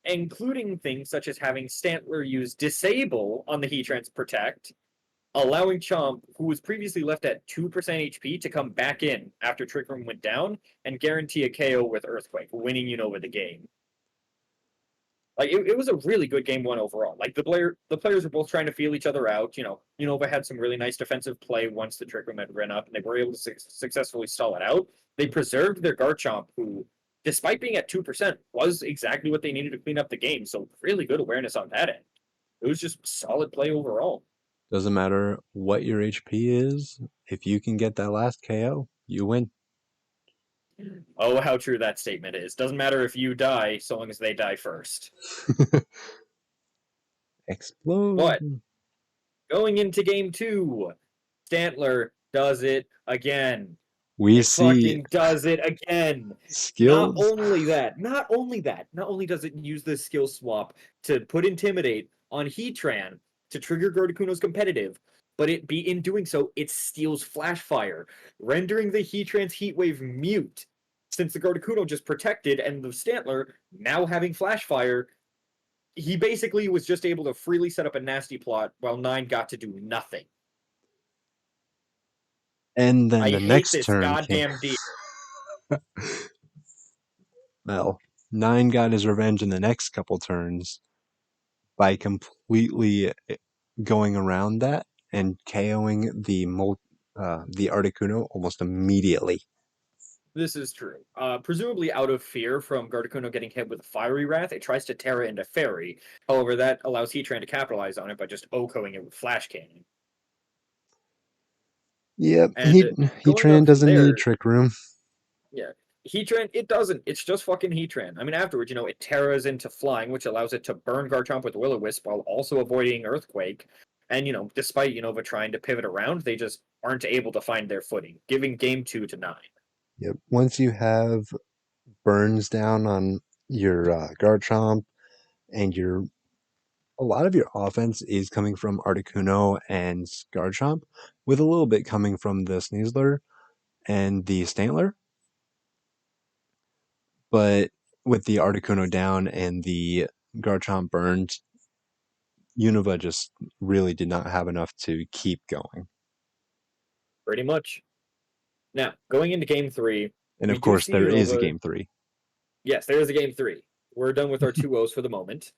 including things such as having Stantler use Disable on the Heatran's Protect, allowing Chomp, who was previously left at 2% HP, to come back in after Trick Room went down and guarantee a KO with Earthquake, winning Unova the game. Like it was a really good game one overall. Like the players were both trying to feel each other out. Unova had some really nice defensive play once the Trick Room had run up, and they were able to successfully stall it out. They preserved their Garchomp, who, despite being at 2%, was exactly what they needed to clean up the game. So really good awareness on that end. It was just solid play overall. Doesn't matter what your HP is, if you can get that last KO, you win. Oh, how true that statement is. Doesn't matter if you die, so long as they die first. But Explode. going into game two, Stantler does it again. We It see fucking does it again. Not skills. only that, not only does it use the skill swap to put Intimidate on Heatran to trigger Gardecuno's competitive, but in doing so, it steals Flash Fire, rendering the Heatran's Heat Wave mute. Since the Gardecuno just protected and the Stantler now having Flash Fire, he basically was just able to freely set up a nasty plot while Nine got to do nothing. And then I the hate next this turn came. goddamn deal. Well, 9 got his revenge in the next couple turns by completely going around that and KOing the Articuno almost immediately. This is true. Presumably out of fear from Gardecuno getting hit with a Fiery Wrath, it tries to Terra into Fairy. However, that allows Heatran to capitalize on it by just OHKOing it with Flash Cannon. Yep, And going Heatran on from doesn't need there, Trick Room. yeah, Heatran, it doesn't. It's just fucking Heatran. I mean, afterwards, it Terras into Flying, which allows it to burn Garchomp with Will-O-Wisp while also avoiding Earthquake. And, despite Unova trying to pivot around, they just aren't able to find their footing, giving game two to 9. Yep. Once you have burns down on your Garchomp and a lot of your offense is coming from Articuno and Garchomp, with a little bit coming from the Sneasler and the Stantler. But with the Articuno down and the Garchomp burned, Unova just really did not have enough to keep going. Pretty much. Now, going into game three, And we of do course, see there is a Unova. game 3. Yes, there is a game three. We're done with our two O's for the moment.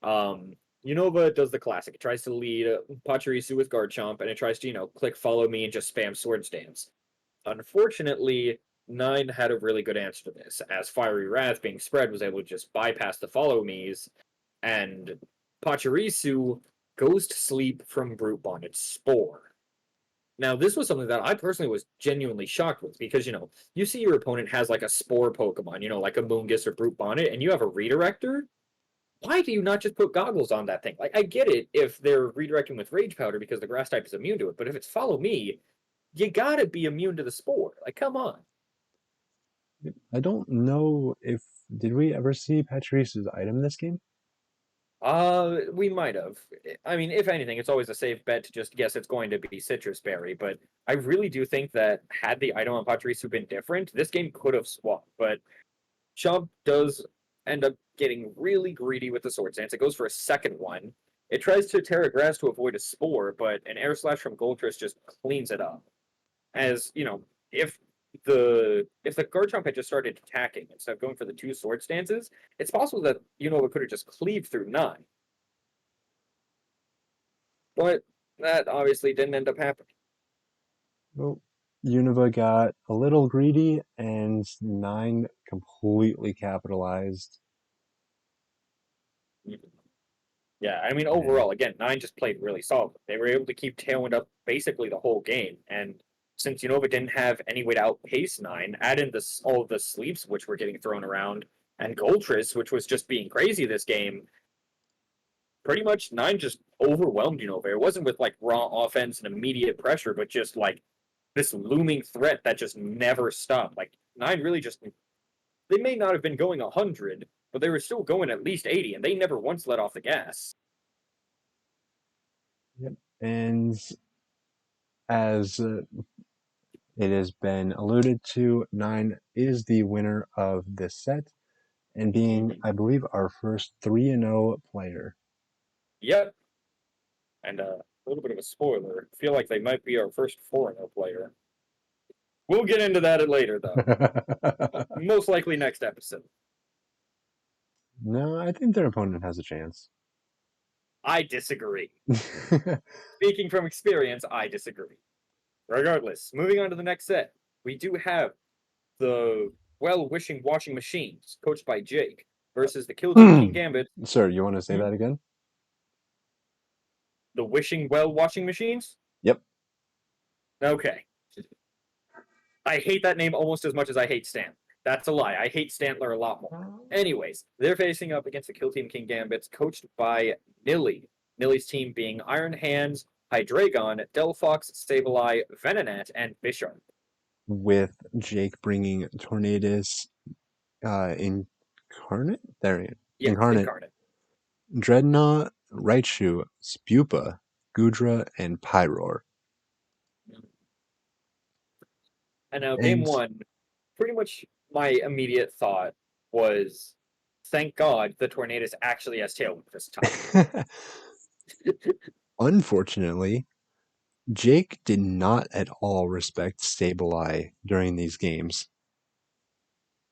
Unova does the classic. It tries to lead Pachirisu with Garchomp, and it tries to, click follow me and just spam Swords Dance. Unfortunately, Nine had a really good answer to this, as Fiery Wrath being spread was able to just bypass the follow me's, and Pachirisu goes to sleep from Brute Bonded Spore. Now, this was something that I personally was genuinely shocked with because, you see your opponent has like a spore Pokemon, like a Moongus or Brute Bonnet, and you have a redirector. Why do you not just put goggles on that thing? Like, I get it if they're redirecting with Rage Powder because the grass type is immune to it, but if it's Follow Me, you gotta be immune to the spore. Like, come on. I don't know if did we ever see Patrice's item in this game? We might have. I mean, if anything, it's always a safe bet to just guess it's going to be Citrus Berry, but I really do think that had the item on Pachirisu been different, this game could have swapped, but Chomp does end up getting really greedy with the Sword Stance. It goes for a second one. It tries to Terra Grass to avoid a Spore, but an Air Slash from Goldtress just cleans it up. As, if if the Garchomp had just started attacking instead of going for the two Sword Stances, it's possible that it could have just cleaved through 9. But that obviously didn't end up happening. Well, Unova got a little greedy and Nine completely capitalized. Yeah, I mean, And overall, again, 9 just played really solid. They were able to keep Tailwind up basically the whole game. And since Unova didn't have any way to outpace 9, add in all of the sleeps which were getting thrown around, and Goltris, which was just being crazy this game, pretty much 9 just overwhelmed Unova. It wasn't with like raw offense and immediate pressure, but just like this looming threat that just never stopped. Like 9 really just they may not have been going 100, but they were still going at least 80, and they never once let off the gas. yep. And as it has been alluded to, Nine is the winner of this set and being, Mhm. I believe, our first 3-0 player. Yep, and a little bit of a spoiler. I feel like they might be our first 4-0 player. We'll get into that later, though. Most likely next episode. No, I think their opponent has a chance. I disagree. Speaking from experience, I disagree. Regardless, moving on to the next set, we do have the well-wishing washing machines, coached by Jake, versus the Kill Team King Gambit. Sir, you want to say Hmm? that again? The wishing well washing machines? Yep. Okay. I hate that name almost as much as I hate Stan. That's a lie. I hate Stantler a lot more. Anyways, they're facing up against the Kill Team King Gambits, coached by Nilly. Nilly's team being Iron Hands, Hydreigon, Delphox, Sableye, Venonat, and Bisharp. With Jake bringing Tornadus incarnate? There, Yes, incarnate. Incarnate. Dreadnought, Raichu, Spupa, Gudra, and Pyroar. And now, game And one, pretty much my immediate thought was, thank God the Tornadus actually has Tailwind this time. unfortunately, Jake did not at all respect Sableye during these games.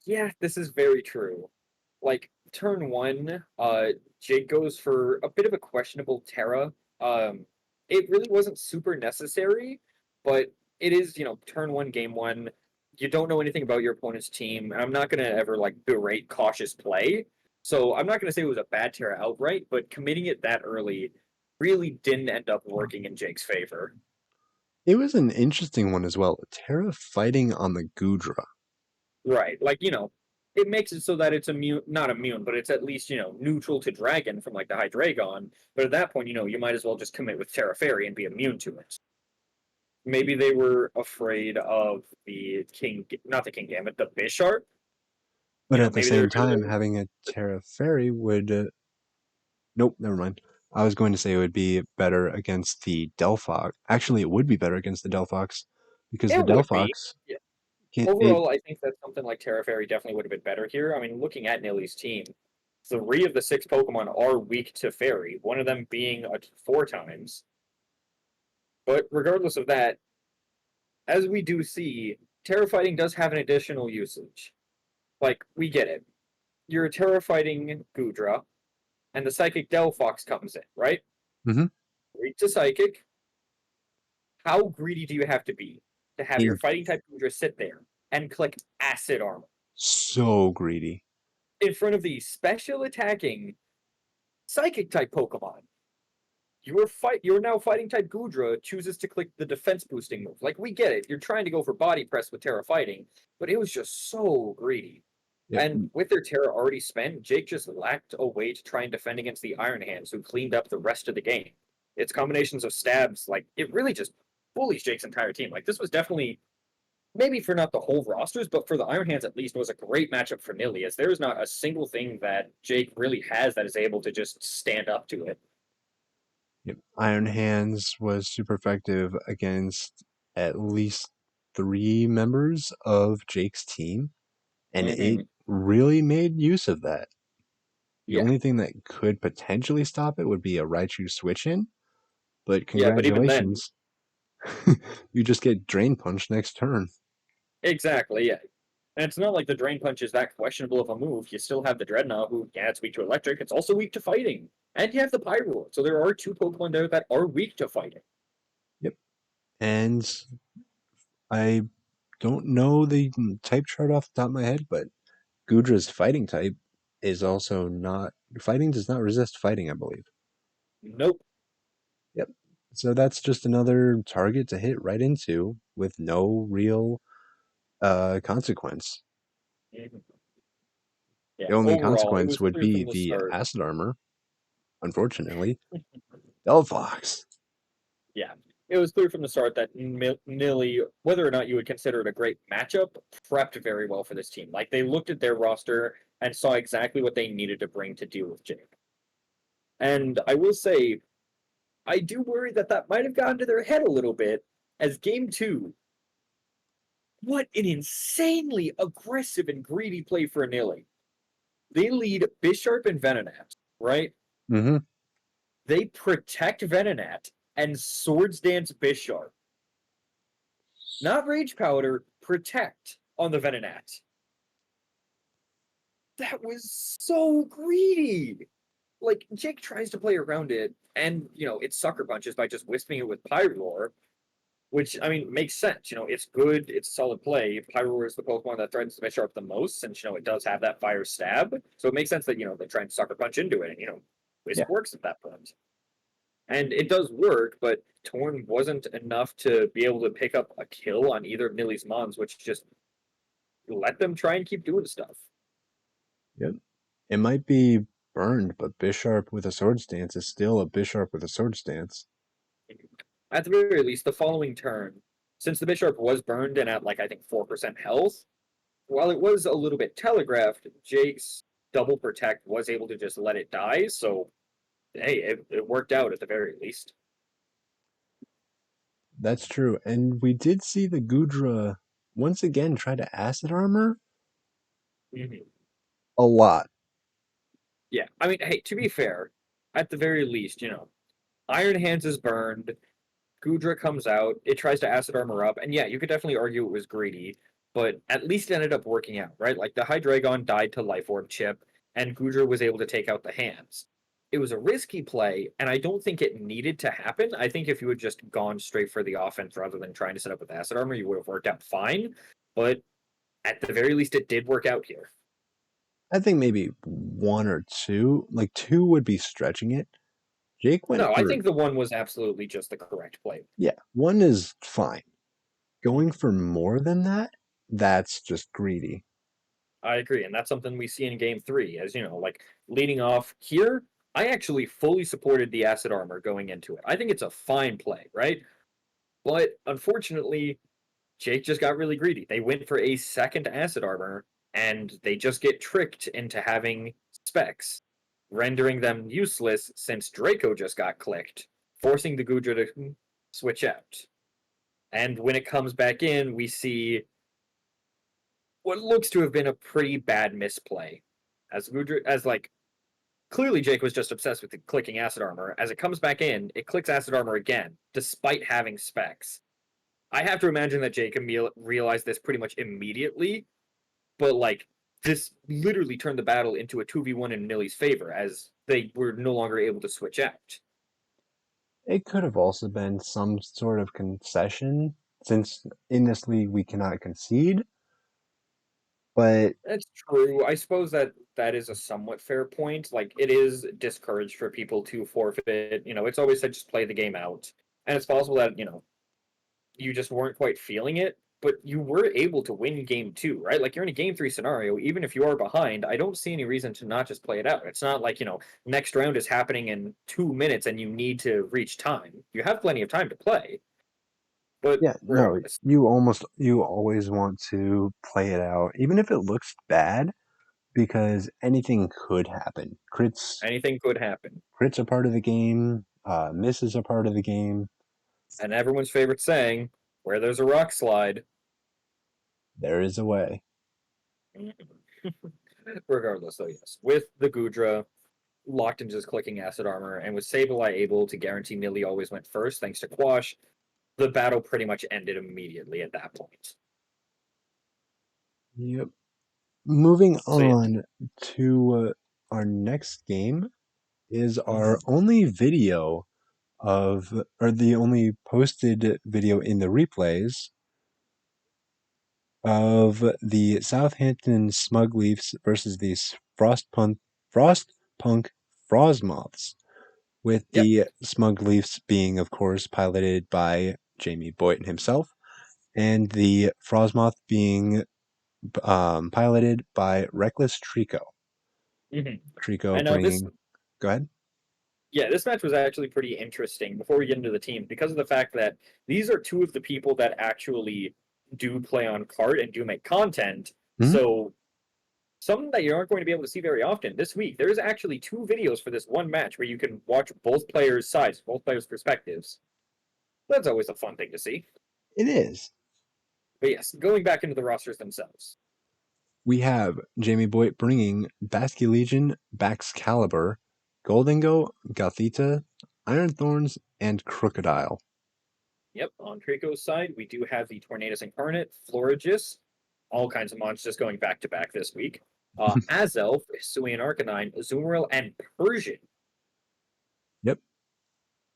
Yeah, this is very true. Like turn one, Jake goes for a bit of a questionable Terra. It really wasn't super necessary, but it is, turn one, game one. You don't know anything about your opponent's team. I'm not gonna ever like berate cautious play. So I'm not gonna say it was a bad Terra outright, but committing it that early really didn't end up working in Jake's favor. It was an interesting one as well. Terra fighting on the Gudra. Right. Like, it makes it so that it's immune, not immune, but it's at least, neutral to dragon from like the Hydreigon. But at that point, you might as well just commit with Terra Fairy and be immune to it. Maybe they were afraid of the King, not the King Gambit, the Bisharp. But at the Maybe they were same doing time, their. having a Terra Fairy would. Nope, never mind. I was going to say it would be better against the Delphox. Actually, it would be better against the Delphox because the It would be. Delphox, Yeah. it Overall, I think that something like Terra Fairy definitely would have been better here. I mean, looking at Nilly's team, 3 of the 6 Pokemon are weak to Fairy, one of them being 4 times. But regardless of that, as we do see, terra fighting does have an additional usage. Like, we get it. You're terra fighting Gudra, and the Psychic Delphox comes in, right? mhm, Weak to Psychic. How greedy do you have to have your is fighting type Gudra sit there and click Acid Armor so greedy. in front of the special attacking Psychic type Pokemon? You're now fighting type Gudra chooses to click the defense boosting move. Like we get it, you're trying to go for body press with Terra fighting, but it was just so greedy. Yep. And with their Terra already spent, Jake just lacked a way to try and defend against the Iron Hands, who cleaned up the rest of the game. Its combinations of stabs, like it really just bullies Jake's entire team. Like this was definitely maybe for not the whole rosters, but for the Iron Hands at least, was a great matchup for Nilly, as there is not a single thing that Jake really has that is able to just stand up to it. Yep. Iron Hands was super effective against at least three members of Jake's team, and it Mm-hmm. really made use of that. The Yeah, only thing that could potentially stop it would be a Raichu switch in, but yeah, but even then, congratulations. You just get Drain Punch next turn. exactly, yeah. And it's not like the Drain Punch is that questionable of a move. You still have the Dreadnought, who, yeah, it's weak to Electric. It's also weak to Fighting. And you have the Pyro. So there are two Pokemon there that are weak to Fighting. Yep. And I don't know the type chart off the top of my head, but Gudra's fighting type is also not fighting does not resist fighting, I believe. Nope. Yep. So that's just another target to hit right into with no real consequence. Mhm. Yeah, The only overall, it consequence was would clear be from the the start. acid armor, unfortunately. Delphox. Yeah, it was clear from the start that Nilly, whether or not you would consider it a great matchup, prepped very well for this team. Like they looked at their roster and saw exactly what they needed to bring to deal with Jake. And I will say, I do worry that that might have gotten to their head a little bit as game two. What an insanely aggressive and greedy play for Nilly. They lead Bisharp and Venonat, right? Mm-hmm. They protect Venonat and Swords Dance Bisharp. Not Rage Powder, protect on the Venonat. That was so greedy. Like, Jake tries to play around it, and, it sucker punches by just wisping it with Pyroar, which, I mean, makes sense. It's good, it's a solid play. Pyroar is the Pokemon that threatens the Bisharp the most, since, it does have that fire stab. So it makes sense that, they try and sucker punch into it, and, Yeah. Wisp works at that point. And it does work, but Torn wasn't enough to be able to pick up a kill on either of Nilly's Mons, which just let them try and keep doing stuff. Yep. It might be burned, but Bisharp with a sword stance is still a Bisharp with a sword stance. At the very least, the following turn, since the Bisharp was burned and at like I think 4% health, while it was a little bit telegraphed, Jake's double protect was able to just let it die. So hey, it worked out at the very least. That's true. And we did see the Gudra once again try to acid armor Mm-hmm. a lot. Yeah, I mean, hey, to be fair, at the very least, Iron Hands is burned. Gudra comes out, it tries to acid armor up, and yeah, you could definitely argue it was greedy, but at least it ended up working out, right? Like the Hydreigon died to Life Orb Chip, and Gudra was able to take out the hands. It was a risky play, and I don't think it needed to happen. I think if you had just gone straight for the offense rather than trying to set up with acid armor, you would have worked out fine. But at the very least, it did work out here. I think maybe one or two, like two would be stretching it. Jake went No, I for, think the one was absolutely just the correct play. yeah, one is fine. Going for more than that, that's just greedy. I agree, and that's something we see in game three. As like leading off here, I actually fully supported the acid armor going into it. I think it's a fine play, right? But unfortunately, Jake just got really greedy. They went for a second acid armor, and they just get tricked into having specs, rendering them useless since Draco just got clicked, forcing the Gudra to switch out. And when it comes back in, we see what looks to have been a pretty bad misplay. As like clearly Jake was just obsessed with the clicking acid armor. As it comes back in, it clicks acid armor again, despite having specs. I have to imagine that Jake realized this pretty much immediately, but like this literally turned the battle into a 2v1 in Nilly's favor as they were no longer able to switch out. It could have also been some sort of concession, since in this league we cannot concede. But That's true. I suppose that that is a somewhat fair point. Like, it is discouraged for people to forfeit. It's always said just play the game out. And it's possible that, you just weren't quite feeling it, but you were able to win game two, right? Like, you're in a game three scenario. Even if you are behind, I don't see any reason to not just play it out. It's not like, next round is happening in 2 minutes and you need to reach time. You have plenty of time to play, but yeah, no, regardless, you always want to play it out, even if it looks bad, because anything could happen. anything could happen. Crits are part of the game. Misses are part of the game. And everyone's favorite saying, where there's a rock slide. There is a way. Regardless, though, yes. With the Gudra locked into his clicking acid armor, and with Sableye able to guarantee Millie always went first thanks to Quash, the battle pretty much ended immediately at that point. Yep. Moving So yeah. on to our next game is Mhm. our only video or the only posted video in the replays of the Southampton Smugleafs versus the Frostpunk Frostmoths, with Yep. the Smugleafs being, of course, piloted by Jamie Boyton himself, and the Frostmoth being piloted by Reckless Trico. Mhm. Trico And now this, bringing. Go ahead. yeah, this match was actually pretty interesting before we get into the team because of the fact that these are two of the people that actually do play on cart and do make content. Hmm? So something that you aren't going to be able to see very often this week. There's actually two videos for this one match where you can watch both players' sides, both players' perspectives. That's always a fun thing to see. It is. But yes, going back into the rosters themselves. We have Jamie Boyd bringing Basque Legion, Baxcalibur, Goldingo, Gothita, Iron Thorns, and Crocodile. Yep, on Trico's side, we do have the Tornadus Incarnate, Florigis, all kinds of monsters going back to back this week. Azelf, Hisuian Arcanine, Azumarill, and Persian. Yep.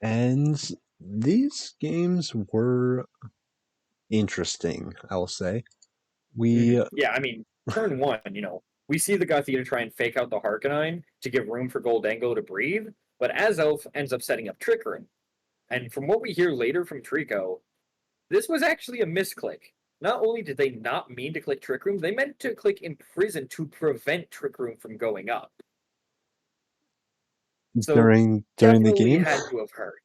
And these games were interesting, I'll say. We Yeah, I mean, turn one, we see the Gothita try and fake out the Harkonine to give room for Goldango to breathe, but Azelf ends up setting up Trick Room. And from what we hear later from Trico, this was actually a misclick. Not only did they not mean to click Trick Room, they meant to click Imprison to prevent Trick Room from going up. So during the definitely game, had to have hurt.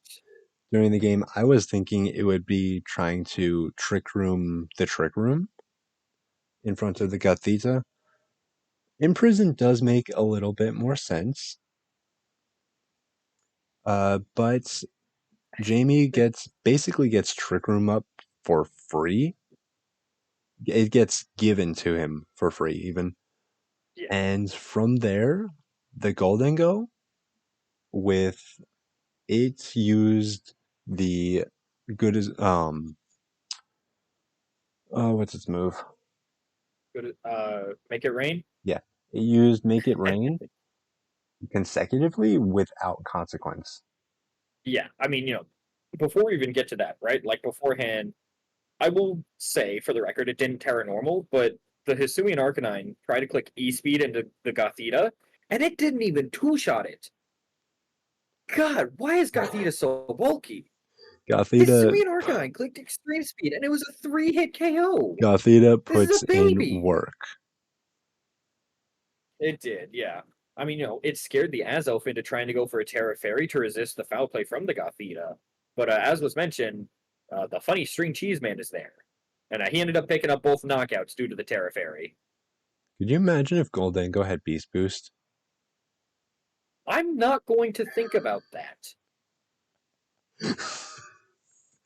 during the game, I was thinking it would be trying to trick room the trick room in front of the Gothita. Imprison does make a little bit more sense. But Jamie basically gets Trick Room up for free. It gets given to him for free, even. Yeah, And from there, the Golden Go, with it used the good as what's its move? good. Make it rain. Yeah, it used Make It Rain consecutively without consequence. Yeah, I mean, before we even get to that, right? Like beforehand, I will say for the record, it didn't Terra normal, but the Hisuian Arcanine tried to click E speed into the Gothita, and it didn't even two shot it. God, why is Gothita so bulky? Gothita Hisuian Arcanine clicked extreme speed, and it was a three-hit KO. Gothita This is a puts in baby. work. It did, yeah. I mean, it scared the Azelf into trying to go for a Terra Fairy to resist the foul play from the Gothita. But as was mentioned, the funny string cheese man is there. And he ended up picking up both knockouts due to the Terra Fairy. Could you imagine if Goldango had Beast Boost? I'm not going to think about that.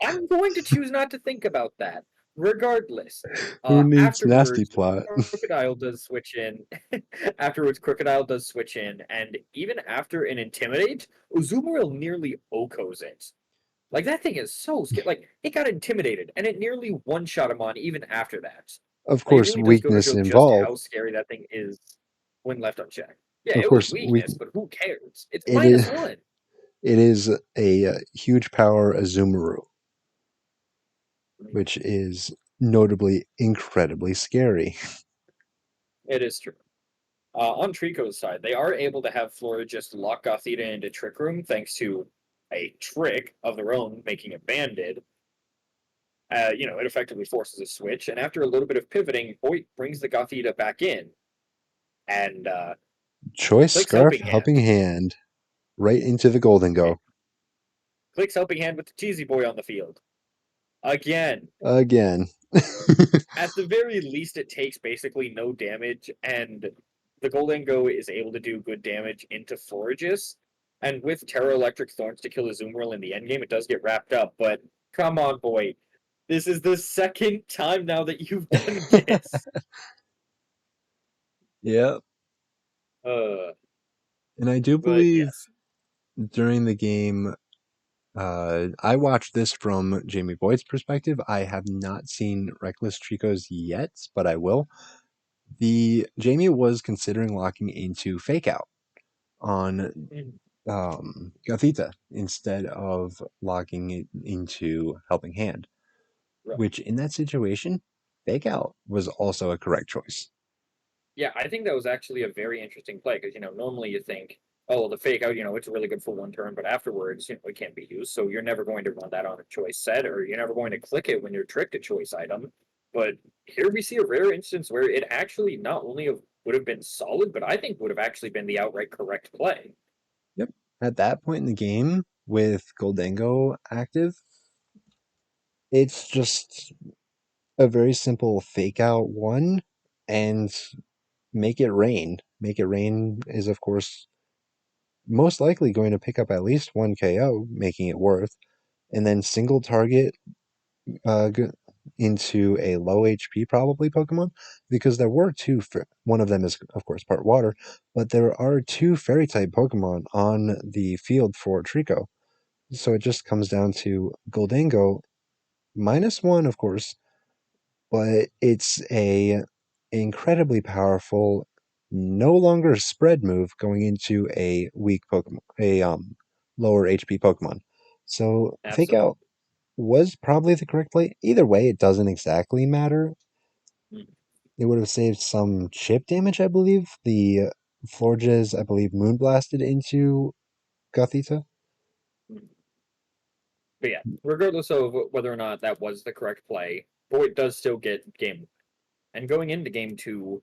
I'm going to choose not to think about that. Regardless, Who needs Nasty afterwards, Plot? Crocodile does switch in. Afterwards, Crocodile does switch in, and even after an Intimidate, Uzumarill nearly Okos it. Like, that thing is so scary. Like, it got intimidated, and it nearly one-shot him on even after that. Of Like, it course, really does go to weakness show just how involved. scary that thing is when left unchecked. Yeah, Of it was course, we weakness, but who cares? It's it minus is one. it is a huge power Azumarill, which is notably incredibly scary. It is true. On Trico's side, they are able to have Flora just lock Gothita into Trick Room thanks to a trick of their own, making it banded. It effectively forces a switch, and after a little bit of pivoting, Voight brings the Gothita back in and Choice clicks Scarf Helping Hand. Helping Hand right into the Golden It Go clicks Helping Hand with the Cheesy Boy on the field. Again, again. at the very least, it takes basically no damage, and the Golden Go is able to do good damage into Florges. And with Terra Electric Thorns to kill a Azumarill in the endgame, it does get wrapped up. But come on, boy. This is the second time now that you've done this. Yep. Uh, And I do but believe yes. during the game, I watched this from Jamie Boyd's perspective. I have not seen Reckless Tricos yet, but I will. The Jamie was considering locking into Fake Out on Mhm. Gothita instead of locking it into Helping Hand, Right. which in that situation, Fake Out was also a correct choice. Yeah, I think that was actually a very interesting play because, normally you think, oh, well, the fake out, it's really good for one turn, but afterwards, it can't be used. So you're never going to run that on a choice set, or you're never going to click it when you're tricked a choice item. But here we see a rare instance where it actually not only would have been solid, but I think would have actually been the outright correct play. Yep. At that point in the game, with Goldango active, it's just a very simple Fake Out one and make it rain. Make it rain is, of course, most likely going to pick up at least one KO, making it worth, and then single target g- into a low HP probably Pokemon, because there were two. One of them is of course part water, but there are two Fairy type Pokemon on the field for Trico. So it just comes down to Goldango -1, of course, but it's a incredibly powerful, no longer spread move going into a weak Pokemon, a lower HP Pokemon. So Fake Absolutely. Out was probably the correct play. Either way, it doesn't exactly matter. Mhm. It would have saved some chip damage, I believe. The Florges, I believe, moonblasted into Gothita. Mhm. But yeah, regardless of whether or not that was the correct play, Void does still get game one. And going into game two,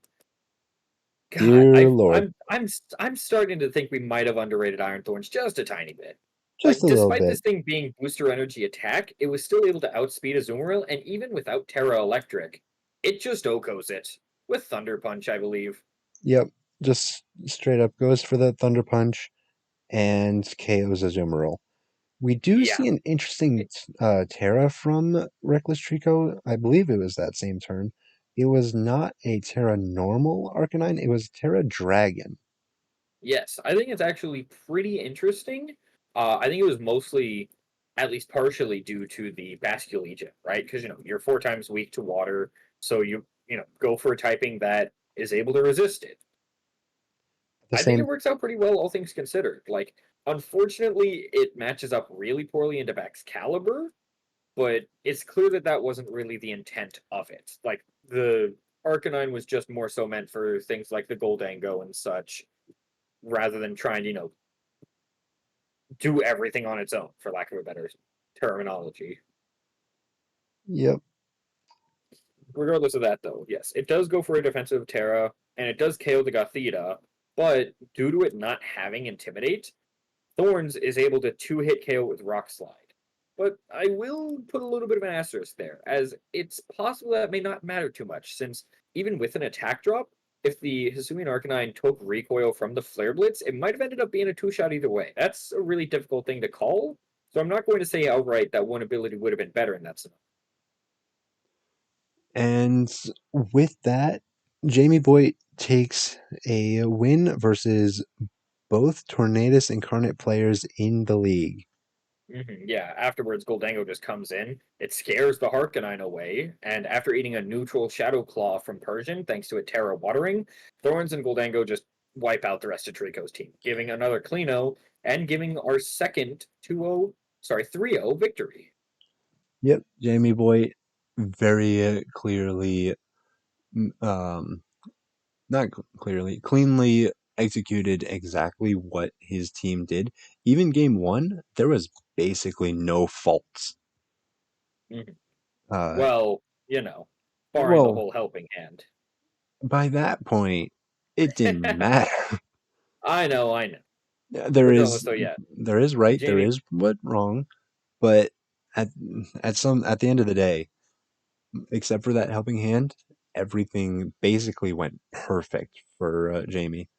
God, Dear I Lord, I'm starting to think we might have underrated Iron Thorns just a tiny bit. just Like, a little despite bit. this thing being booster energy attack, it was still able to outspeed a Azumarill, and even without Terra Electric, it just Okos it with Thunder Punch, I believe. Yep, just straight up goes for the Thunder Punch and KO's Azumarill. We do Yeah, see an interesting Terra from Reckless Trico. I believe it was that same turn. It was not a Terra normal Arcanine, it was Terra Dragon. yes, I think it's actually pretty interesting. I think it was mostly, at least partially, due to the Basculegion, right? Because you're four times weak to water, so you go for a typing that is able to resist it. The I think it same, works out pretty well, all things considered. Like, unfortunately, it matches up really poorly into Baxcalibur, but it's clear that that wasn't really the intent of it. Like, the Arcanine was just more so meant for things like the Goldango and such, rather than trying to, do everything on its own, for lack of a better terminology. yep. Regardless of that, though, yes, it does go for a defensive Terra, and it does KO the Gothita, but due to it not having Intimidate, Thorns is able to two-hit KO with Rock Slide. But I will put a little bit of an asterisk there, as it's possible that may not matter too much, since even with an attack drop, if the Hisuian Arcanine took recoil from the Flare Blitz, it might have ended up being a two-shot either way. That's a really difficult thing to call, so I'm not going to say outright that one ability would have been better in that scenario. And with that, Jamie Boyd takes a win versus both Tornadus Incarnate players in the league. Yeah, afterwards, Goldango just comes in. It scares the Harkonine away, and after eating a neutral Shadow Claw from Persian, thanks to a Terra Watering, Thorns and Goldango just wipe out the rest of Trico's team, giving another Cleano and giving our second 3-0 victory. Yep, Jamie Boyd very clearly um, not clearly, cleanly executed exactly what his team did. Even game one, there was basically no faults. Mhm. Uh, Well, barring the well, whole helping hand. by that point, it didn't matter. I know. There Regardless, is though, yeah, there is right, there Jamie. is what wrong, but at at the end of the day, except for that helping hand, everything basically went perfect for Jamie.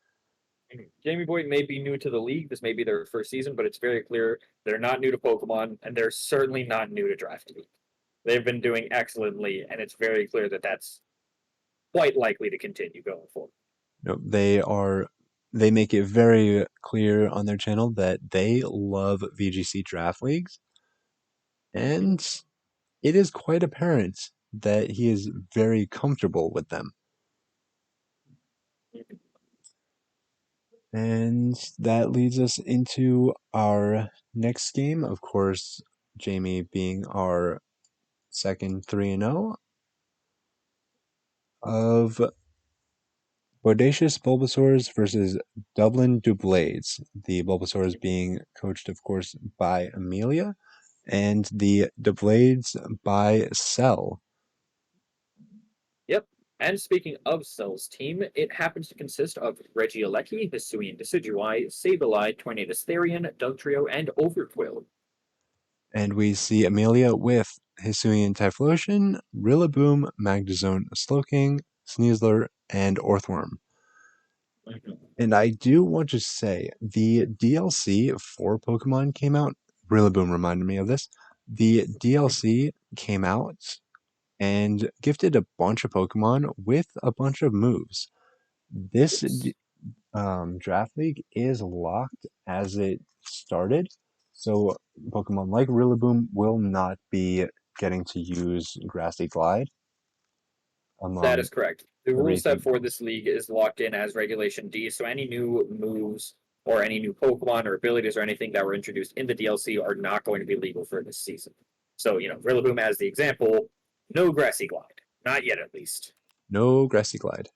Jamie Boyd may be new to the league. This may be their first season, but it's very clear they're not new to Pokemon, and they're certainly not new to Draft League. They've been doing excellently, and it's very clear that that's quite likely to continue going forward. No, they make it very clear on their channel that they love VGC draft leagues, and it is quite apparent that he is very comfortable with them. And that leads us into our next game. Of course, Jamie being our second 3-0 of Bodacious Bulbasaurs versus Dublin Doublades. The Bulbasaurs being coached, of course, by Amelia, and the Doublades by Cell. Yep. And speaking of Cell's team, it happens to consist of Regieleki, Hisuian Decidueye, Sableye, Tornadus Therian, Dugtrio, and Overqwil. And we see Amelia with Hisuian Typhlosion, Rillaboom, Magnezone, Slowking, Sneasler, and Orthworm. Mhm. And I do want to say the DLC for Pokemon came out. Rillaboom reminded me of this. The DLC came out and gifted a bunch of Pokemon with a bunch of moves. This Yes. draft league is locked as it started, so Pokemon like Rillaboom will not be getting to use Grassy Glide That among is correct. The the rule set repeat for builds. this league is locked in as Regulation D, so any new moves or any new Pokemon or abilities or anything that were introduced in the DLC are not going to be legal for this season. So, Rillaboom as the example, no Grassy Glide. Not yet, at least. No Grassy Glide.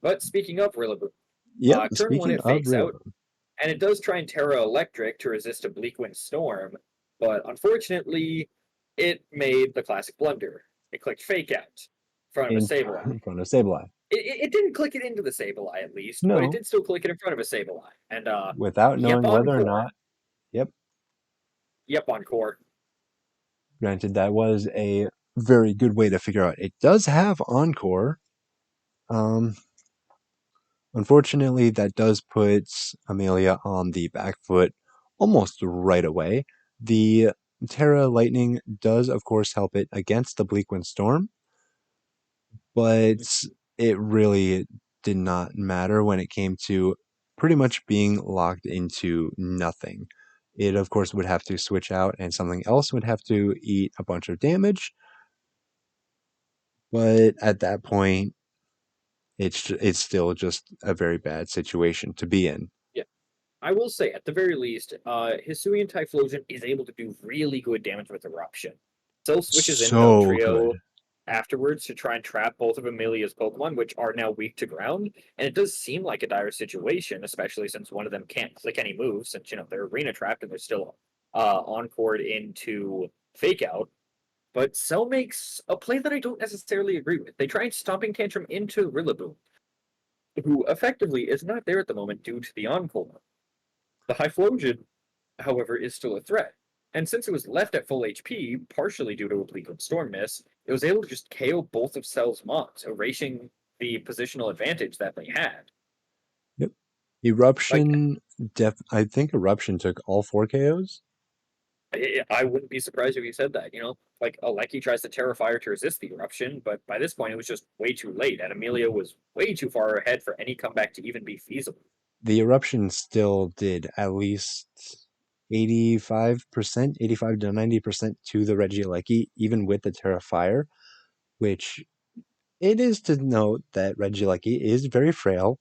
But speaking of Rillaboom, Yep, turn one speaking it of fakes out, Rillaboom. and it does try and Terra Electric to resist a Bleak Wind Storm, but unfortunately, it made the classic blunder. It clicked Fake Out in front of a Sableye. In front of Sableye. It didn't click it into the Sableye at least, but it No, did still click it in front of a Sableye. And without yep, knowing whether or encore. not. Yep, Yep, encore. granted, that was a very good way to figure out. It does have Encore. Um, Unfortunately, that does put Amelia on the back foot almost right away. The Terra Lightning does, of course, help it against the Bleakwind Storm, but it really did not matter when it came to pretty much being locked into nothing. It, of course, would have to switch out, and something else would have to eat a bunch of damage. But at that point, it's still just a very bad situation to be in. Yeah. I will say, at the very least, Hisuian Typhlosion is able to do really good damage with Eruption. Cell switches in So Dugtrio good. afterwards to try and trap both of Amelia's Pokemon, which are now weak to ground. And it does seem like a dire situation, especially since one of them can't click any moves, since they're arena trapped and they're still encored into Fake Out. But Cell makes a play that I don't necessarily agree with. They try and Stomping Tantrum into Rillaboom, who effectively is not there at the moment due to the Encore. The Hyphlosion, however, is still a threat. And since it was left at full HP, partially due to a Bleak Storm miss, it was able to just KO both of Cell's mons, erasing the positional advantage that they had. Yep. Like, Eruption, I think Eruption took all 4 KOs. I wouldn't be surprised if you said that, Like, Aleki tries to Terrifier to resist the eruption, but by this point it was just way too late, and Amelia was way too far ahead for any comeback to even be feasible. The Eruption still did at least 85%, 85 to 90% to the Regieleki, even with the Terra which it is to note that Regieleki is very frail,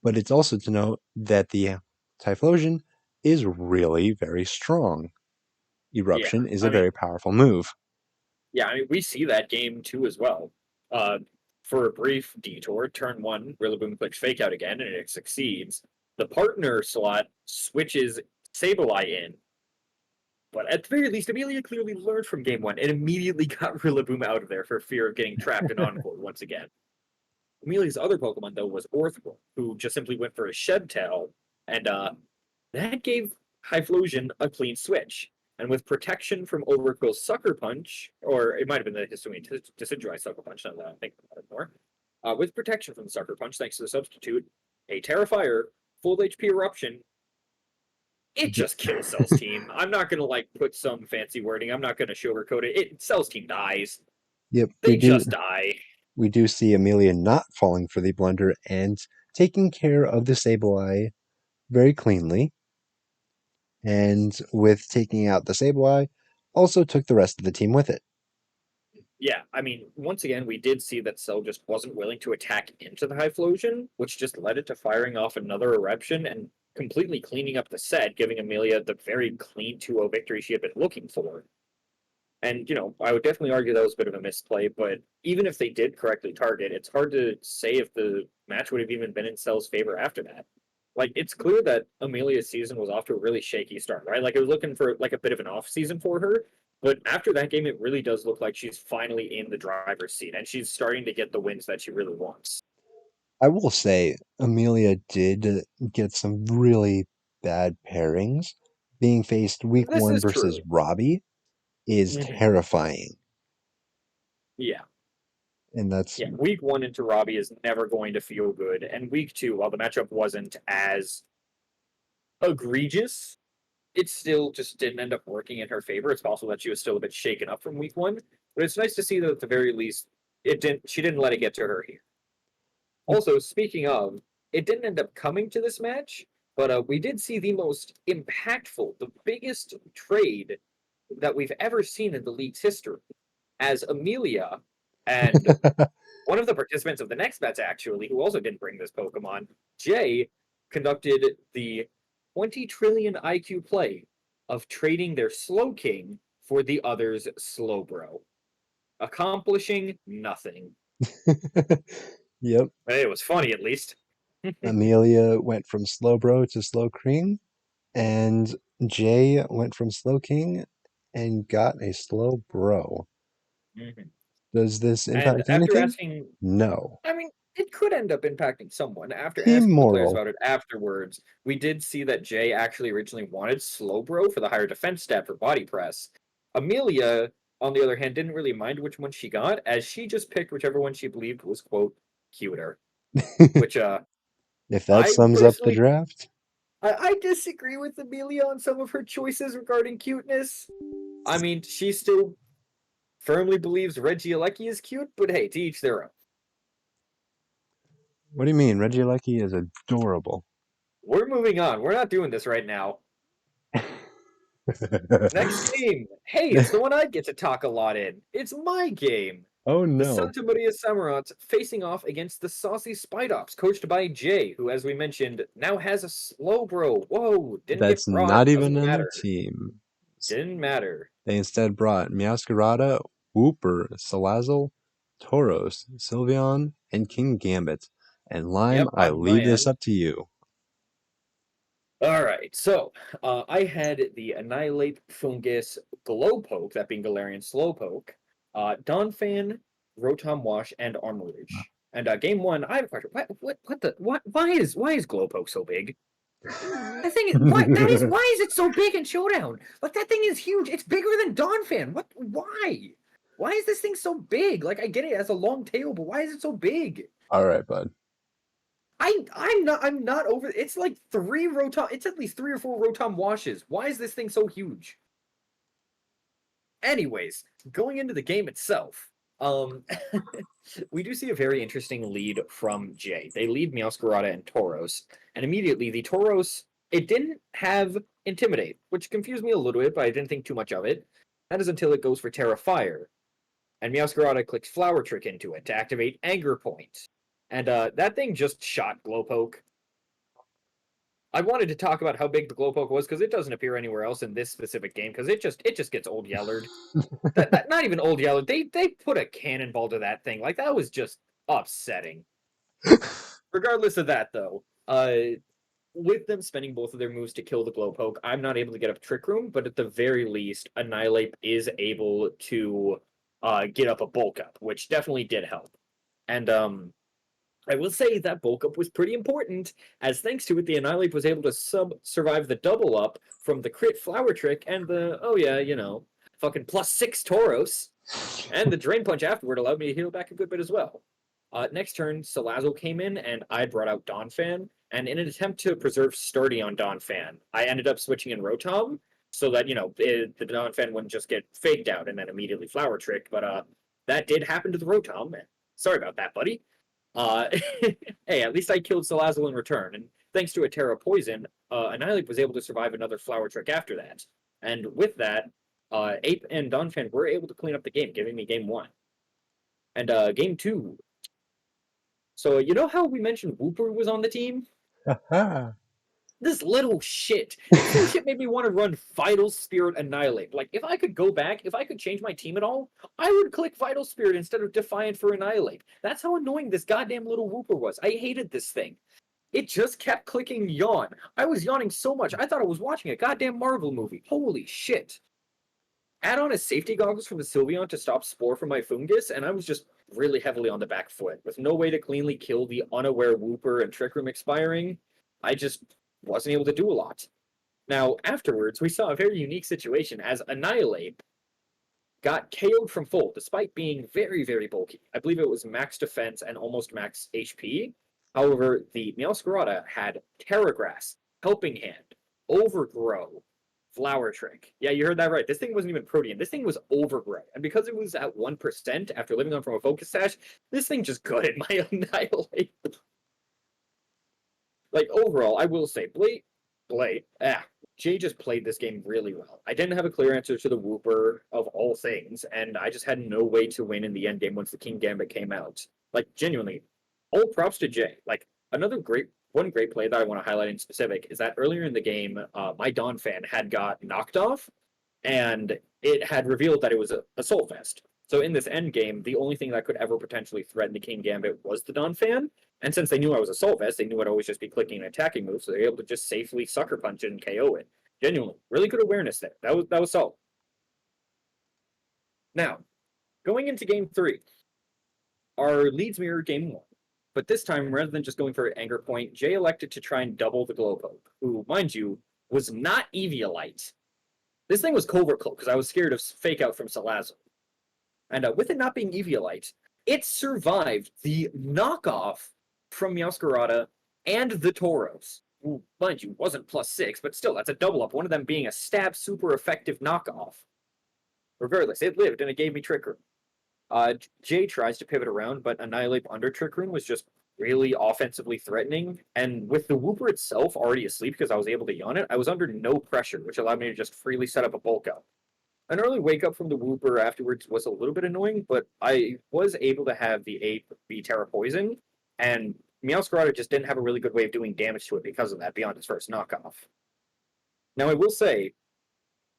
but it's also to note that the Typhlosion is really very strong. Yeah, Eruption is a I mean, very powerful move. yeah, I mean, we see that game too as well. Uh, for a brief detour, turn one, Rillaboom clicks Fake Out again, and it succeeds. The partner slot switches Sableye in, but at the very least, Amelia clearly learned from game one and immediately got Rillaboom out of there for fear of getting trapped in Encore once again. Amelia's other Pokemon, though, was Orthworm, who just simply went for a Shed Tail, and that gave Typhlosion a clean switch. And with protection from Overquill's Sucker Punch, or it might have been the Histamine Decidueye Sucker Punch, now that I'm thinking about it more, with protection from the Sucker Punch, thanks to the substitute, a Terra Fire, full HP Eruption, it just kills Cell's team. I'm not gonna like put some fancy wording. I'm not gonna sugarcoat it. Cell's team dies. Yep, They just die. we do see Amelia not falling for the blunder and taking care of the Sableye very cleanly. And with taking out the Sableye, also took the rest of the team with it. Yeah, I mean, once again, we did see that Cell just wasn't willing to attack into the Typhlosion, which just led it to firing off another eruption and completely cleaning up the set, giving Amelia the very clean 2-0 victory she had been looking for. And, I would definitely argue that was a bit of a misplay, but even if they did correctly target, it's hard to say if the match would have even been in Cell's favor after that. Like, it's clear that Amelia's season was off to a really shaky start, right? Like, it was looking for, like, a bit of an off season for her, but after that game, it really does look like she's finally in the driver's seat, and she's starting to get the wins that she really wants. I will say, Amelia did get some really bad pairings. Being faced week This one is versus true. Robbie is Hmm. terrifying. Yeah. And that's Yeah. Week one into Robbie is never going to feel good. And week two, while the matchup wasn't as egregious, it still just didn't end up working in her favor. It's possible that she was still a bit shaken up from week one, but it's nice to see that at the very least she didn't let it get to her here. Also, speaking of, it didn't end up coming to this match, but we did see the most impactful, the biggest trade that we've ever seen in the league's history, as Amelia and one of the participants of the next match, actually, who also didn't bring this Pokemon, Jay, conducted the 20 trillion IQ play of trading their Slowking for the other's Slowbro, accomplishing nothing. Yep. It was funny, at least. Amelia went from Slowbro to Slowking, and Jay went from Slowking and got a Slowbro. Mhm. Does this And impact after anything? asking, No. I mean, it could end up impacting someone. After Team asking the players moral. about it afterwards, we did see that Jay actually originally wanted Slowbro for the higher defense stat for body press. Amelia, on the other hand, didn't really mind which one she got, as she just picked whichever one she believed was, quote, cuter. Which, If that I sums up the personally, draft, I disagree with Amelia on some of her choices regarding cuteness. I mean, she still firmly believes Regieleki is cute, but hey, to each their own. what do you mean? Regieleki is adorable. We're moving on. We're not doing this right now. Next game. Hey, it's the one I get to talk a lot in. It's my game. Oh The no, Santa Maria Samurats facing off against the Saucy Spidops, coached by Jay, who, as we mentioned, now has a Slowbro. Whoa, didn't get that's brought. not even Doesn't on the matter. team. Didn't matter. They instead brought Meowscarada, Wooper, Salazzle, Tauros, Sylveon, and King Gambit. And Lime, Yep, I on my leave this end. up to you. All right, so I had the Annihilate Fungus Glowpoke, that being Galarian Slowpoke, Donphan, Rotom Wash, and Armourouge. And game one, I have a question. Why is Glowpoke so big? That thing is why is it so big in Showdown? Like that thing is huge. It's bigger than Donphan. What? Why? Why is this thing so big? Like I get it as a long tail, but why is it so big? All right, bud. I'm not over. It's like three Rotom. It's at least 3 or 4 Rotom washes. Why is this thing so huge? Anyways, going into the game itself, um, we do see a very interesting lead from Jay. They lead Meowscarada and Tauros, and immediately the Tauros, it didn't have Intimidate, which confused me a little bit, but I didn't think too much of it. That is until it goes for Terra Fire, and Meowscarada clicks Flower Trick into it to activate Anger Point. And that thing just shot Glowpoke. I wanted to talk about how big the Glowpoke was because it doesn't appear anywhere else in this specific game because it just gets old yellered. That not even old yellow. They put a cannonball to that thing. Like that was just upsetting. Regardless of that, though, with them spending both of their moves to kill the Glowpoke, I'm not able to get up Trick Room, but at the very least, Annihilate is able to get up a Bulk Up, which definitely did help. And I will say that bulk up was pretty important, as thanks to it, the Annihilate was able to survive the double up from the crit Flower Trick and the, oh yeah, fucking +6 Tauros. And the Drain Punch afterward allowed me to heal back a good bit as well. Next turn, Salazzle came in, and I brought out Donphan. And in an attempt to preserve Sturdy on Donphan, I ended up switching in Rotom, so that, the Donphan wouldn't just get faked out and then immediately Flower Trick. But that did happen to the Rotom. Sorry about that, buddy. Uh, hey, at least I killed Salazzle in return, and thanks to a Terra Poison, Annihilate was able to survive another Flower Trick after that. And with that, Ape and Donphan were able to clean up the game, giving me game 1. And game 2. So you know how we mentioned Wooper was on the team? This little shit. This little shit made me want to run Vital Spirit Annihilate. Like, if I could go back, if I could change my team at all, I would click Vital Spirit instead of Defiant for Annihilate. That's how annoying this goddamn little Wooper was. I hated this thing. It just kept clicking yawn. I was yawning so much, I thought I was watching a goddamn Marvel movie. Holy shit. Add on a safety goggles from the Sylveon to stop Spore from my Fungus, and I was just really heavily on the back foot. With no way to cleanly kill the unaware Wooper and Trick Room expiring, I just wasn't able to do a lot. Now, afterwards, we saw a very unique situation as Annihilate got KO'd from full, despite being very, very bulky. I believe it was max defense and almost max HP. However, the Meowscarada had Terra Grass, Helping Hand, Overgrow, Flower Trick. Yeah, you heard that right. This thing wasn't even Protean. This thing was Overgrow. And because it was at 1% after living on from a Focus Sash, this thing just gutted my Annihilate. Like, overall, I will say, Jay just played this game really well. I didn't have a clear answer to the Wooper of all things, and I just had no way to win in the end game once the King Gambit came out. Like, genuinely, all props to Jay. Like, one great play that I want to highlight in specific is that earlier in the game, my Donphan had got knocked off, and it had revealed that it was a Soul Fest. So in this end game, the only thing that could ever potentially threaten the King Gambit was the Donphan, and since they knew I was a Soul Vest, they knew I'd always just be clicking an attacking move, so they were able to just safely Sucker Punch it and KO it. Genuinely, really good awareness there. That was solid. Now, going into game 3, our leads mirror game 1. But this time, rather than just going for an Anger Point, Jay elected to try and double the Glowpoke, who, mind you, was not Eviolite. This thing was Covert Cloak, because I was scared of Fake Out from Salazzle. And with it not being Eviolite, it survived the knockoff from Meowscarada and the Tauros. Who, mind you, wasn't +6, but still, that's a double up, one of them being a stab super effective knockoff. Regardless, it lived and it gave me Trick Room. Jay tries to pivot around, but Annihilate under Trick Room was just really offensively threatening, and with the Wooper itself already asleep because I was able to yawn it, I was under no pressure, which allowed me to just freely set up a bulk up. An early wake up from the Wooper afterwards was a little bit annoying, but I was able to have the Ape be Terra Poison, and Meowscarada just didn't have a really good way of doing damage to it because of that, beyond its first knockoff. Now, I will say,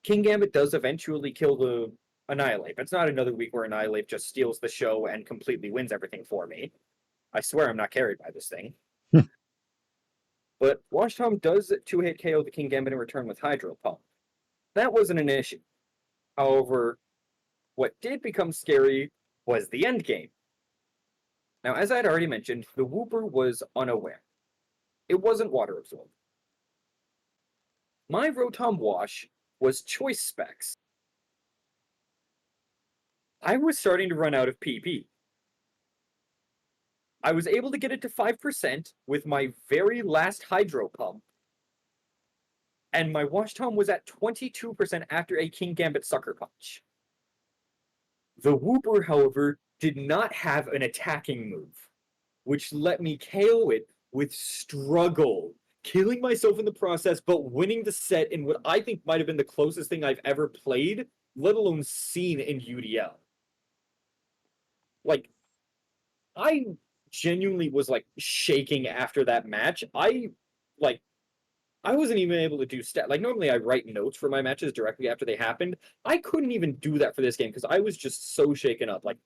King Gambit does eventually kill the Annihilate, but it's not another week where Annihilate just steals the show and completely wins everything for me. I swear I'm not carried by this thing. But Wash Tom does 2-hit KO the King Gambit in return with Hydro Pump. That wasn't an issue. However, what did become scary was the end game. Now, as I had already mentioned, the Wooper was unaware. It wasn't water absorbed. My Rotom Wash was choice specs. I was starting to run out of PP. I was able to get it to 5% with my very last Hydro Pump, and my Wash Tom was at 22% after a King Gambit Sucker Punch. The Wooper, however, did not have an attacking move, which let me KO it with struggle, killing myself in the process, but winning the set in what I think might have been the closest thing I've ever played, let alone seen in UDL. Like, I genuinely was, like, shaking after that match. I wasn't even able to do like, normally I write notes for my matches directly after they happened. I couldn't even do that for this game because I was just so shaken up. Like,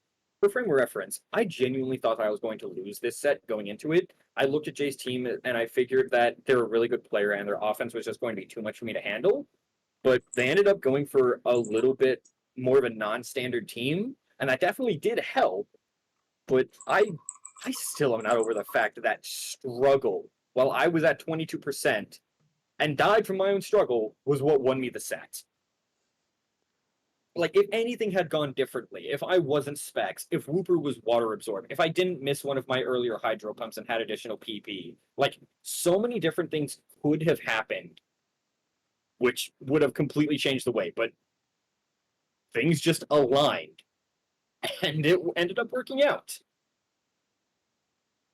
for frame of reference, I genuinely thought that I was going to lose this set going into it. I looked at Jay's team and I figured that they're a really good player and their offense was just going to be too much for me to handle. But they ended up going for a little bit more of a non-standard team, and that definitely did help. But I still am not over the fact that that struggle while I was at 22% and died from my own struggle was what won me the set. Like, if anything had gone differently, if I wasn't Specs, if Whooper was water absorbed, if I didn't miss one of my earlier hydro pumps and had additional PP, like, so many different things could have happened, which would have completely changed the way, but things just aligned, and it ended up working out.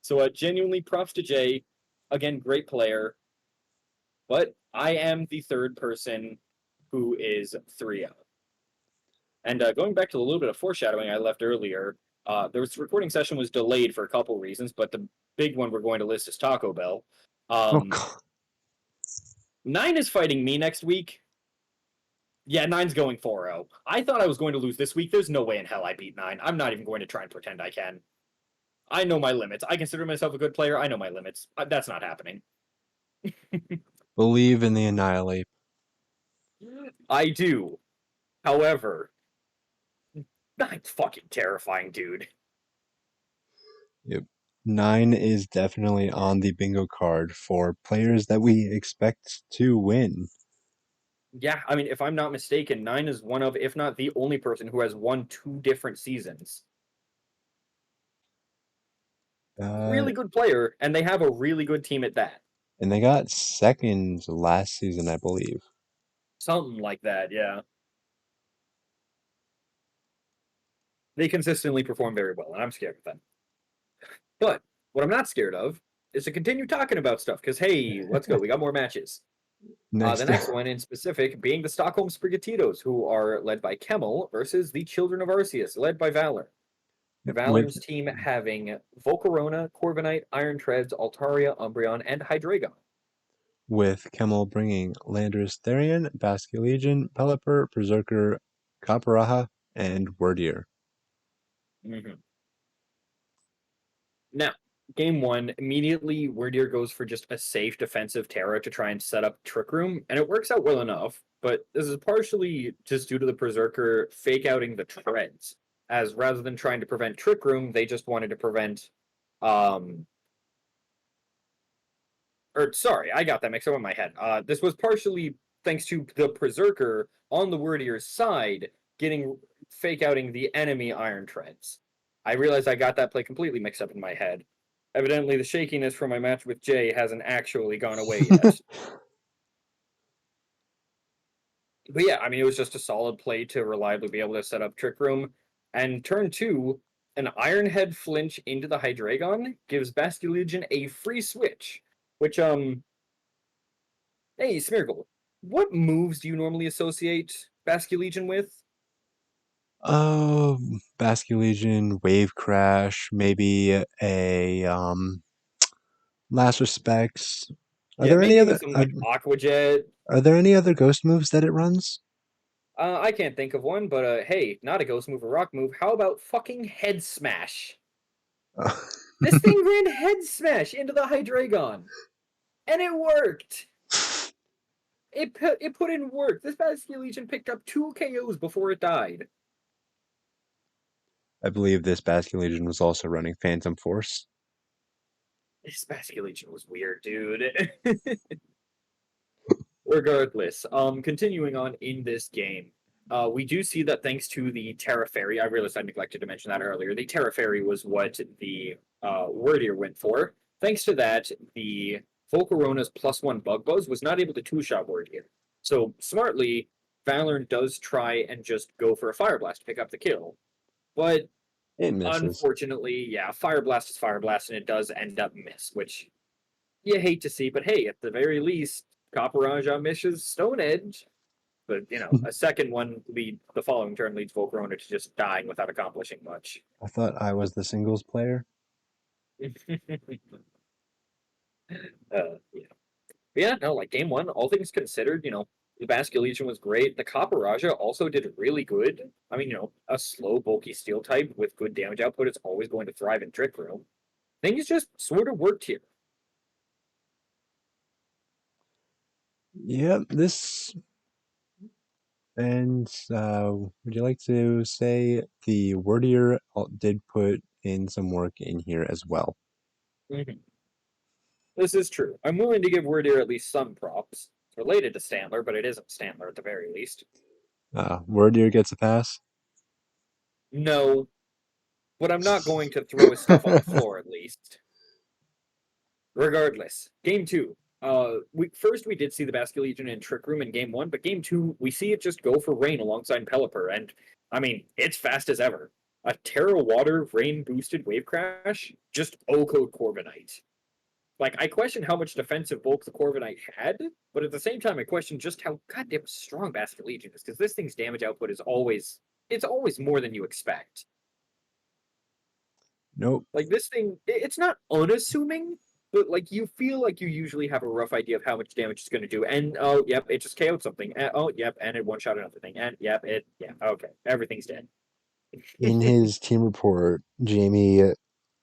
So, genuinely props to Jay. Again, great player. But I am the third person who is 3-0. And going back to a little bit of foreshadowing I left earlier, this recording session was delayed for a couple reasons, but the big one we're going to list is Taco Bell. Oh, God. Nine is fighting me next week. Yeah, Nine's going 4-0. I thought I was going to lose this week. There's no way in hell I beat Nine. I'm not even going to try and pretend I can. I know my limits. I consider myself a good player. I know my limits. That's not happening. Believe in the Annihilate. I do. However, Nine's fucking terrifying, dude. Yep. 9 is definitely on the bingo card for players that we expect to win. Yeah, I mean, if I'm not mistaken, Nine is one of, if not the only person who has won two different seasons. Uh, Really good player, and they have a really good team at that. and they got second last season, I believe. Something like that, yeah. They consistently perform very well, and I'm scared of them. But what I'm not scared of is to continue talking about stuff, because hey, let's go. We got more matches. The Next, next one in specific being the Stockholm Sprigattitos, who are led by Kemmel versus the Children of Arceus, led by Valor. with Valor's team having Volcarona, Corviknight, Iron Treads, Altaria, Umbreon, and Hydreigon. Kemmel bringing Landorus Therian, Basculegion, Pelipper, Berserker, Caparraja, and Wordier. Mm-hmm. Now, game one, immediately Wordier goes for just a safe defensive Terra to try and set up Trick Room, and it works out well enough, but this is partially just due to the Berserker fake outing the Treads, as rather than trying to prevent Trick Room, they just wanted to prevent um or sorry, I got that mixed up in my head. This was partially thanks to the Berserker on the Wordier's side getting fake outing the enemy Iron Treads. I realized I got that play completely mixed up in my head. Evidently, the shakiness from my match with Jay hasn't actually gone away yet. But yeah, I mean, it was just a solid play to reliably be able to set up Trick Room. And turn two, an Iron Head flinch into the Hydreigon gives Basculegion a free switch, which hey, Smeargle, what moves do you normally associate Basculegion with? Basculegion, Wave Crash, maybe a Last Respects. Are Yeah, there any maybe other even something like Aqua Jet. are there any other ghost moves that it runs? I can't think of one, but hey, not a ghost move, a rock move. How about fucking Head Smash? This thing ran Head Smash into the Hydreigon, and it worked. It put in work. This Basculegion picked up 2 KOs before it died. I believe this Basculegion was also running Phantom Force. This Basculegion was weird, dude. Regardless, continuing on in this game, we do see that thanks to the Terra Fairy, I realized I neglected to mention that earlier. The Terra Fairy was what the Wordier went for. Thanks to that, the Volcarona's +1 Bug Buzz was not able to two-shot Wordier. So smartly, Valorn does try and just go for a Fire Blast to pick up the kill. But It misses. unfortunately, yeah, Fire Blast is Fire Blast, and it does end up miss, which you hate to see, but hey, at the very least, Copperajah misses Stone Edge. But a second one the following turn leads Volcarona to just dying without accomplishing much. I thought I was the singles player. Yeah. But yeah, no, like game one, all things considered, The Basque Legion was great. The Kaparaja also did really good. I mean, a slow, bulky steel type with good damage output is always going to thrive in Trick Room. Things just sort of worked here. Yep, this and would you like to say the Wordier did put in some work in here as well? Mhm. This is true. I'm willing to give Wordier at least some props. It's related to Standler, but it isn't Standler at the very least. Wordier gets a pass. No, but I'm not going to throw his stuff on the floor at least. Regardless, game two. We did see the Basque Legion in Trick Room in game one, but game two we see it just go for Rain alongside Pelipper, and I mean it's fast as ever. A Terra Water Rain boosted Wave Crash, just O code Corviknight. Like I question how much defensive bulk the Corviknight had, but at the same time I question just how goddamn strong Basque Legion is, because this thing's damage output is always more than you expect. Nope. Like this thing, it's not unassuming, but like you feel like you usually have a rough idea of how much damage it's going to do. And oh, yep, it just KO'd something. And, oh, yep, and it one shot another thing. And yep, yeah, okay, everything's dead. In his team report, Jamie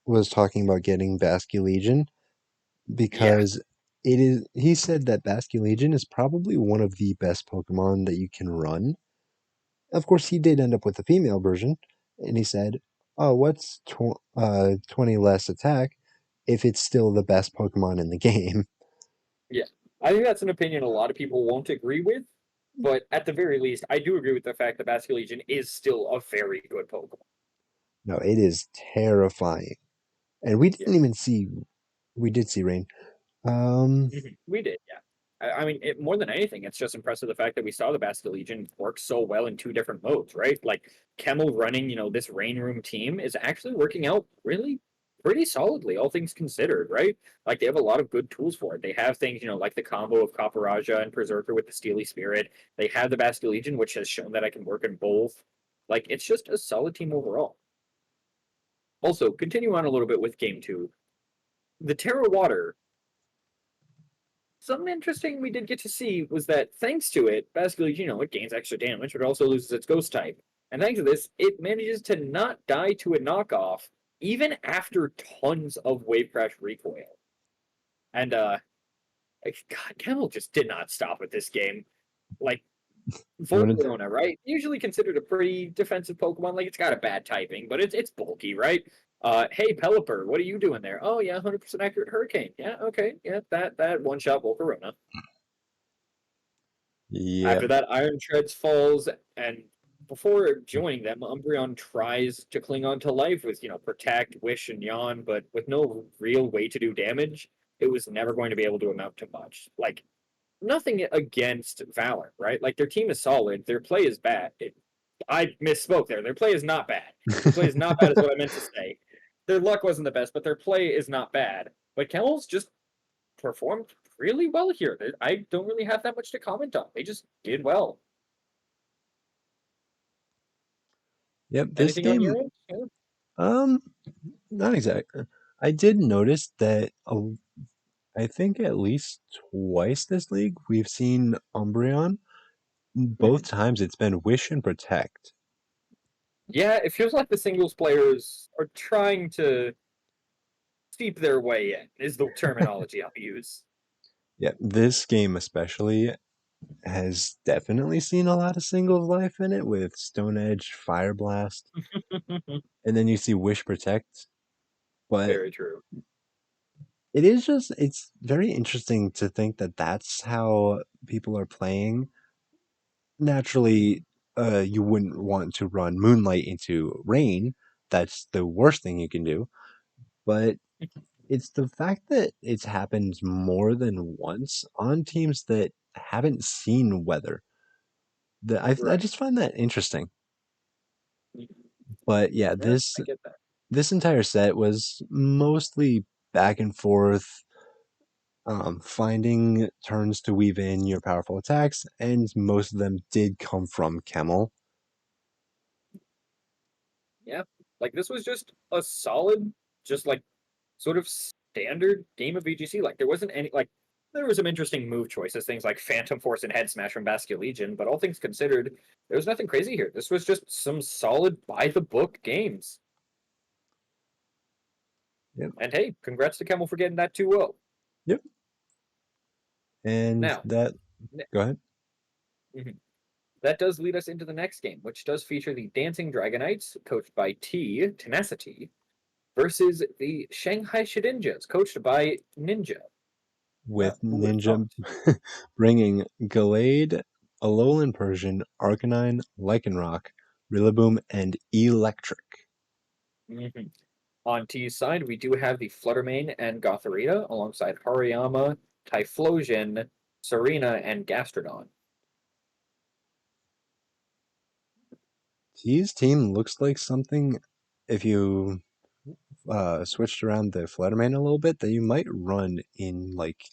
was talking about getting Basque Legion Yeah, because he said that Basque Legion is probably one of the best Pokemon that you can run. Of course, he did end up with the female version, and he said, "Oh, what's 20 less attack if it's still the best Pokemon in the game?" yeah. I think that's an opinion a lot of people won't agree with, but at the very least, I do agree with the fact that Basque Legion is still a very good Pokemon. No, it is terrifying, and we Yeah. didn't even see. We did see rain. Um, We did, yeah. I mean, more than anything, it's just impressive the fact that we saw the Bastille Legion work so well in two different modes, right? Like Kemmel running, this Rain Room team is actually working out really pretty solidly, all things considered, right? Like they have a lot of good tools for it. They have things, like the combo of Kaparaja and Berserker with the Steely Spirit. They have the Bastille Legion, which has shown that I can work in both. Like it's just a solid team overall. Also, continue on a little bit with game two. The Terra Water, something interesting we did get to see was that thanks to it, basically, it gains extra damage, but also loses its ghost type. And thanks to this, it manages to not die to a knockoff, even after tons of Wave Crash recoil. And God, Camel just did not stop with this game. Like you wanted Volcarona, right? Usually considered a pretty defensive Pokemon. Like it's got a bad typing, but it's bulky, right? Hey Pelipper, what are you doing there? Oh yeah, 100% accurate Hurricane. Yeah, okay, yeah, that one shot Volcarona. yeah. After that, Iron Treads falls, and before joining them, Umbreon tries to cling on to life with, Protect, Wish, and Yawn, but with no real way to do damage, it was never going to be able to amount to much. Like, nothing against Valor, right? Like, their team is solid, their play is bad. I misspoke there. Their play is not bad. Their play is not bad, is what I meant to say. Their luck wasn't the best, but their play is not bad. But Kemmels just performed really well here. I don't really have that much to comment on. They just did well. Yep, this Anything on game, your end? Yeah. um, not exactly. I did notice that I think at least twice this league we've seen Umbreon. Both Mhm. times it's been Wish and Protect. Yeah, it feels like the singles players are trying to steep their way in, is the terminology I'll use. Yeah, this game especially has definitely seen a lot of singles life in it with Stone Edge, Fire Blast, and then you see Wish Protect. But Very true. it's very interesting to think that that's how people are playing. Naturally, you wouldn't want to run Moonlight into Rain. That's the worst thing you can do. But it's the fact that it's happened more than once on teams that haven't seen weather. I Right. just find that interesting. But yeah, Yeah, I get that. this entire set was mostly back and forth, finding turns to weave in your powerful attacks, and most of them did come from Kemmel. Yeah. Like this was just a solid, just like sort of standard game of VGC. Like there wasn't any like There were some interesting move choices, things like Phantom Force and Head Smash from Basket Legion, but all things considered, there was nothing crazy here. This was just some solid by the book games. Yep. And hey, congrats to Kemmel for getting that 2-0. Yep. And Now, that, go ahead. mhm, that does lead us into the next game, which does feature the Dancing Dragonites, coached by Tenacity, versus the Shanghai Shedinjas, coached by Ninja. With Who would have Ninja thought? bringing Gallade, Alolan Persian, Arcanine, Lycanroc, Rillaboom, and Electric. Mhm. On T's side, we do have the Fluttermane and Gothorita alongside Hariyama, Typhlosion, Serena, and Gastrodon. T's team looks like something, if you switched around the Fluttermane a little bit, that you might run in like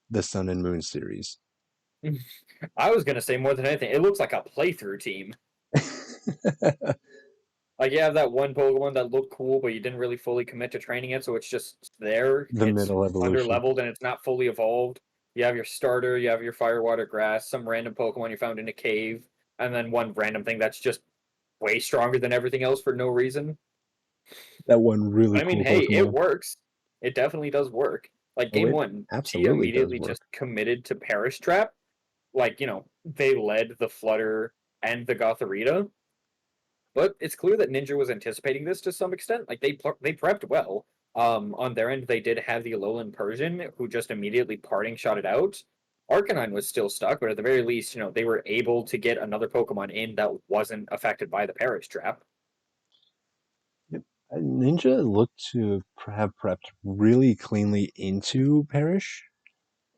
the Sun and Moon series. I was gonna say more than anything, it looks like a playthrough team. Like you have that one Pokemon that looked cool, but you didn't really fully commit to training it, so it's just there. The It's middle under evolution. leveled and it's not fully evolved. You have your starter, you have your fire, water, grass, some random Pokemon you found in a cave, and then one random thing that's just way stronger than everything else for no reason. That one really I mean, cool hey, it Pokemon. works. It definitely does work. Like Oh, game it one, T absolutely does immediately work. just committed to Perish Trap. Like, they led the Flutter and the Gothorita, but it's clear that Ninja was anticipating this to some extent. Like they prepped well. On their end, they did have the Alolan Persian, who just immediately parting shot it out. Arcanine was still stuck, but at the very least, they were able to get another Pokemon in that wasn't affected by the Perish Trap. Yep. Ninja looked to have prepped really cleanly into Perish.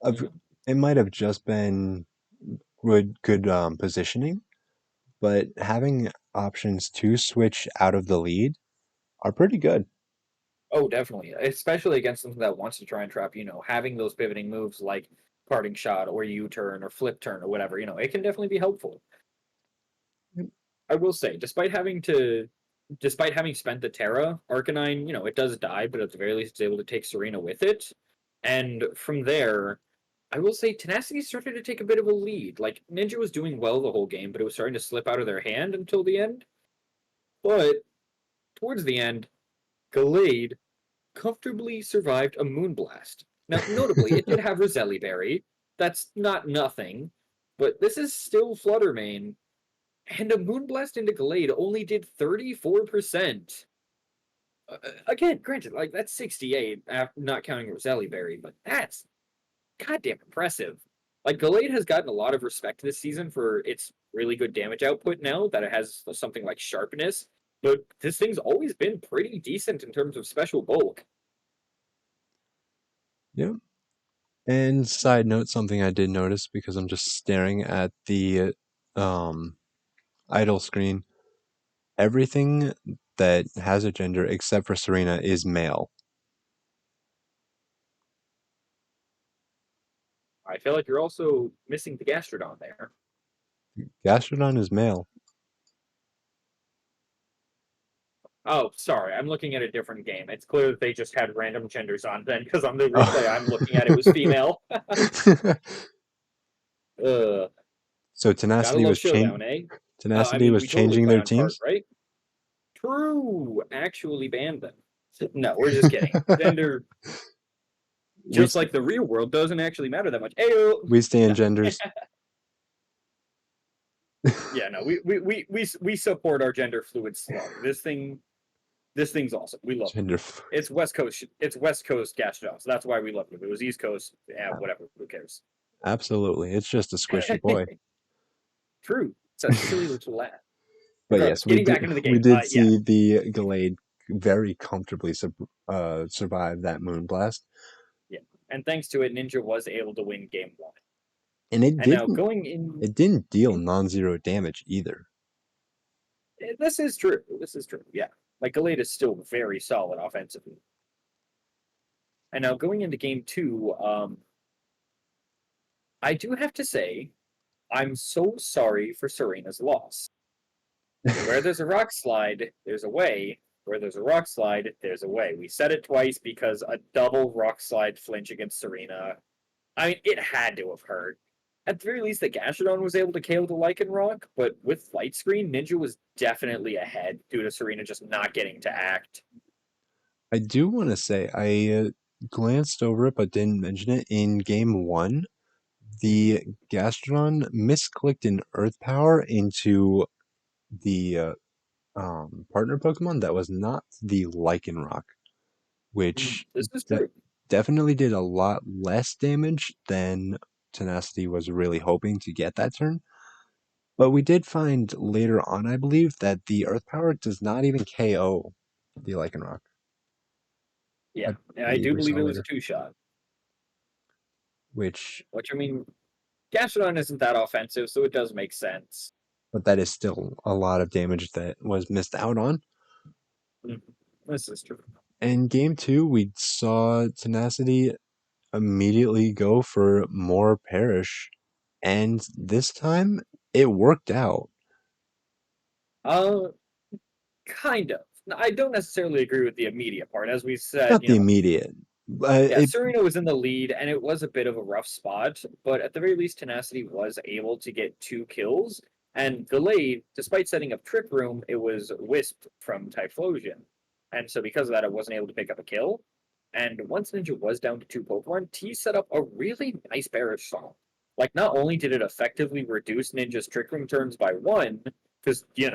Of Mhm. it might have just been good positioning, but having options to switch out of the lead are pretty good. Oh, definitely. Especially against something that wants to try and trap, having those pivoting moves like parting shot or U-turn or flip turn or whatever, it can definitely be helpful. Yep. I will say, despite having spent the Terra, Arcanine, it does die, but at the very least it's able to take Serena with it. And from there, I will say Tenacity started to take a bit of a lead. Like Ninja was doing well the whole game, but it was starting to slip out of their hand until the end. But towards the end, Gallade comfortably survived a moonblast. Now, notably, it did have Roselli Berry. That's not nothing, but this is still Fluttermane, and a moonblast into Glade only did 34%. Again, granted, like that's 68, not counting Roselli Berry, but that's goddamn impressive. Like Glade has gotten a lot of respect this season for its really good damage output now that it has something like sharpness, but this thing's always been pretty decent in terms of special bulk. Yep. And side note, something I did notice because I'm just staring at the um, idle screen. Everything that has a gender except for Serena is male. I feel like you're also missing the Gastrodon there. Gastrodon is male. Oh, sorry, I'm looking at a different game. It's clear that they just had random genders on then, because on the replay I'm looking at it was Oh. female. Ugh, So gotta Tenacity love was Showdown, eh? I Tenacity mean, was we totally changing play their on card, teams. right? True, actually banned them. No, we're just kidding. Gender, we just st- like the real world, doesn't actually matter that much. Ayo! we stand No, genders. yeah, no, we support our gender fluid slug. This thing's awesome. We love it. Gender. It's West Coast. It's West Coast Gastrodon, so that's why we love it. If it was East Coast, yeah, whatever. Who cares? Absolutely, it's just a squishy boy. True. It's a silly little lad. But Regardless, yes, we getting did back into the we game. did Yeah, see the Gallade very comfortably survive that moonblast, yeah. And thanks to it, Ninja was able to win game one. and it And now didn't going in, it didn't deal non-zero damage either. this is true. This is true. Yeah, like Galade is still very solid offensively. And now going into game two, I do have to say, I'm so sorry for Serena's loss. Where there's a rock slide, there's a way. Where there's a rock slide, there's a way. We said it twice because a double rock slide flinch against Serena. I mean, it had to have hurt. At the very least, the Gastrodon was able to KO the Lycanroc, but with Light Screen, Ninja was definitely ahead due to Serena just not getting to act. I do want to say I glanced over it but didn't mention it. In game one, Mhm. the Gastrodon misclicked an Earth Power into the partner Pokemon that was not the Lycanroc, which This is de true. definitely did a lot less damage than Tenacity was really hoping to get that turn. But we did find later on, I believe, that the Earth Power does not even KO the Lycanroc. Yeah, I and I believe do we believe saw it was a later, two-shot, which, which, I mean, Gastrodon isn't that offensive, so it does make sense. but that is still a lot of damage that was missed out on. Mhm. This is true. In game two, we saw Tenacity immediately go for more Perish, and this time it worked out. Uh, kind of. I don't necessarily agree with the immediate part. As we said, Not the immediate, but yeah, it Serena was in the lead, and it was a bit of a rough spot, but at the very least, Tenacity was able to get 2 kills. And delayed, despite setting up Trick Room, it was Wisp from Typhlosion. And so, because of that, it wasn't able to pick up a kill. And once Ninja was down to 2 Pokemon, T set up a really nice Bearish Song. Like, not only did it effectively reduce Ninja's Trick Room turns by one, because, you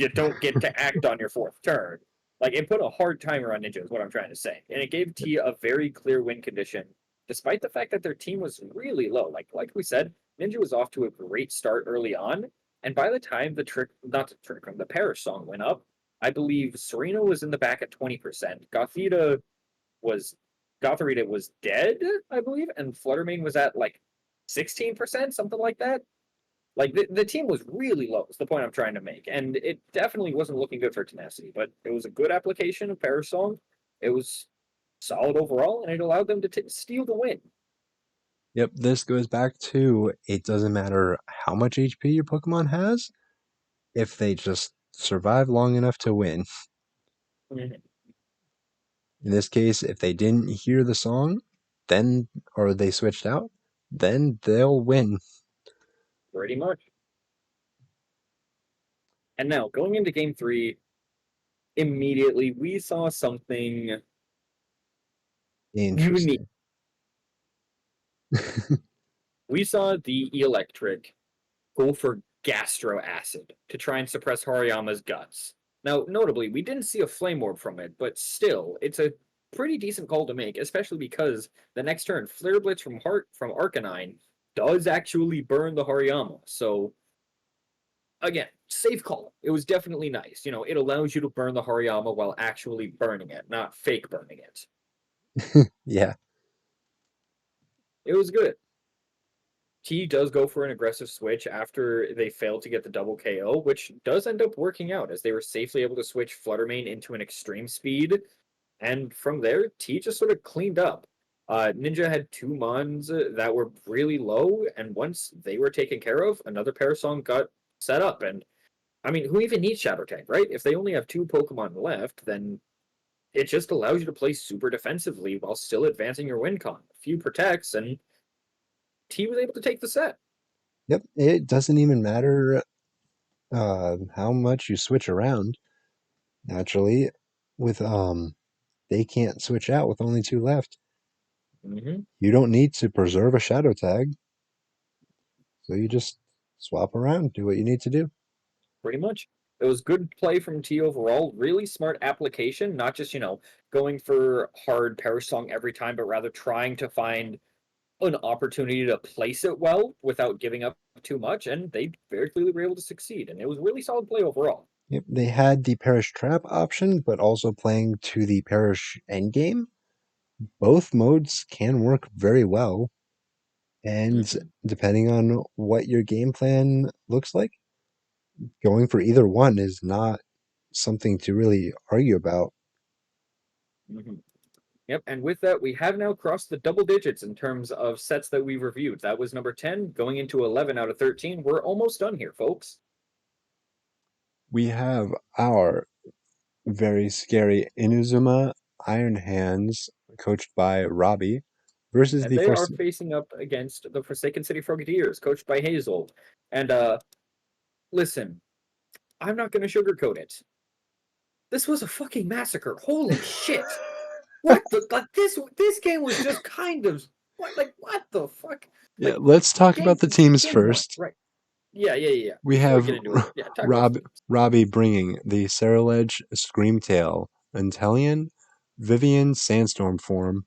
don't get to act on your fourth turn. Like it put a hard timer on Ninja, is what I'm trying to say, and it gave T a very clear win condition, despite the fact that their team was really low. Like we said, Ninja was off to a great start early on, and by the time the Parish song went up, I believe Serena was in the back at 20%. Was Gotharita was dead, I believe, and Fluttermane was at like 16%, something like that. Like the team was really low. Is the point I'm trying to make, and it definitely wasn't looking good for Tenacity. But it was a good application of Parasong. It was solid overall, and it allowed them to steal the win. Yep, this goes back to it doesn't matter how much HP your Pokemon has, if they just survive long enough to win. Mhm. In this case, if they didn't hear the song, then, or they switched out, then they'll win. Pretty much. And now going into Game 3, immediately we saw something unique. Interesting. We saw the Electric go for Gastro Acid to try and suppress Hariyama's guts. Now, notably, we didn't see a flame orb from it, but still, it's a pretty decent call to make, especially because the next turn, Flare Blitz from Arcanine does actually burn the Hariyama. So again, safe call. It was definitely nice. It allows you to burn the Hariyama while actually burning it, not fake burning it. Yeah. It was good. T does go for an aggressive switch after they failed to get the double KO, which does end up working out as they were safely able to switch Fluttermane into an extreme speed. And from there, T just sort of cleaned up. Ninja had 2 Mons that were really low, and once they were taken care of, another Parasong got set up. And I mean, who even needs Shadow Tank, right? If they only have 2 Pokemon left, then it just allows you to play super defensively while still advancing your win con. A few protects, and T was able to take the set. Yep. It doesn't even matter how much you switch around. Naturally, with they can't switch out with only two left. Mm-hmm. You don't need to preserve a shadow tag, so you just swap around, do what you need to do. Pretty much. It was good play from T overall. Really smart application, not just, going for hard Perish Song every time, but rather trying to find an opportunity to place it well without giving up too much. And they very clearly were able to succeed. And it was really solid play overall. Yep, they had the Parish Trap option, but also playing to the Parish endgame. Both modes can work very well, and Mm-hmm. depending on what your game plan looks like, going for either one is not something to really argue about. Mm-hmm. Yep. And with that, we have now crossed the double digits in terms of sets that we've reviewed. That was number 10, going into 11 out of 13. We're almost done here, folks. We have our very scary Inazuma Iron Hands, coached by Robbie, versus And the they are first. facing up against the Forsaken City Frogadiers, coached by Hazel. And listen, I'm not going to sugarcoat it. This was a fucking massacre. Holy shit! What the like this game was just kind of what the fuck? Yeah, Like let's talk about the teams game one, first. right? Yeah. We Before we have get into it, yeah, talk about the Rob teams. Robbie bringing the Ceruledge Screamtail, Inteleon, Vivian Sandstorm form,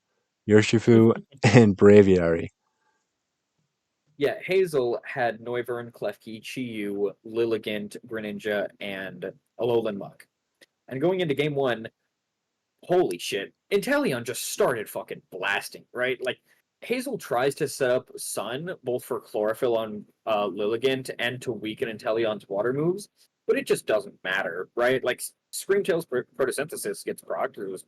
Urshifu, and Braviary. Yeah, Hazel had Noivern, Klefki, Chiyu, Lilligant, Greninja, and Alolan Muck. And going into game one, holy shit, Inteleon just started fucking blasting, right? Like, Hazel tries to set up Sun, both for Chlorophyll on Lilligant and to weaken Inteleon's water moves, but it just doesn't matter, right? Like, Screamtail's photosynthesis gets procced, it was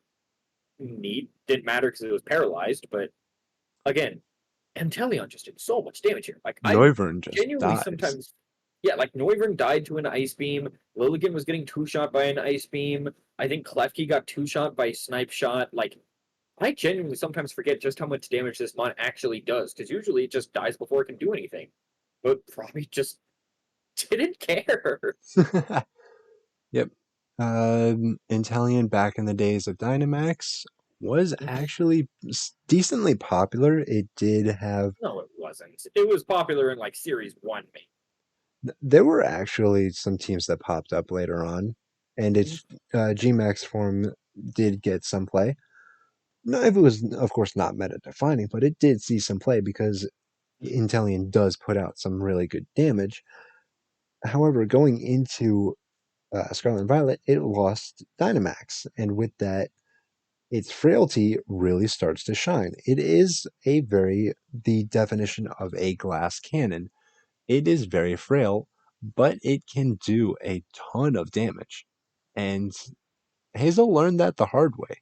neat. Didn't matter because it was paralyzed, but again, Inteleon just did so much damage here. Like, I Noivern just genuinely dies. sometimes, yeah, like Noivern died to an ice beam. Lilligant was getting two shot by an ice beam. I think Klefki got two shot by snipe shot. Like, I genuinely sometimes forget just how much damage this mon actually does, because usually it just dies before it can do anything. But probably just didn't care. Yep. Inteleon back in the days of Dynamax was actually decently popular. It did have. No, it wasn't. It was popular in like Series 1, There were actually some teams that popped up later on, and maybe. its Gmax form did get some play. No, it was of course not meta defining, but it did see some play because Inteleon does put out some really good damage. However, going into Scarlet and Violet, it lost Dynamax, and with that, its frailty really starts to shine. It is the definition of a glass cannon. It is very frail, but it can do a ton of damage. And Hazel learned that the hard way.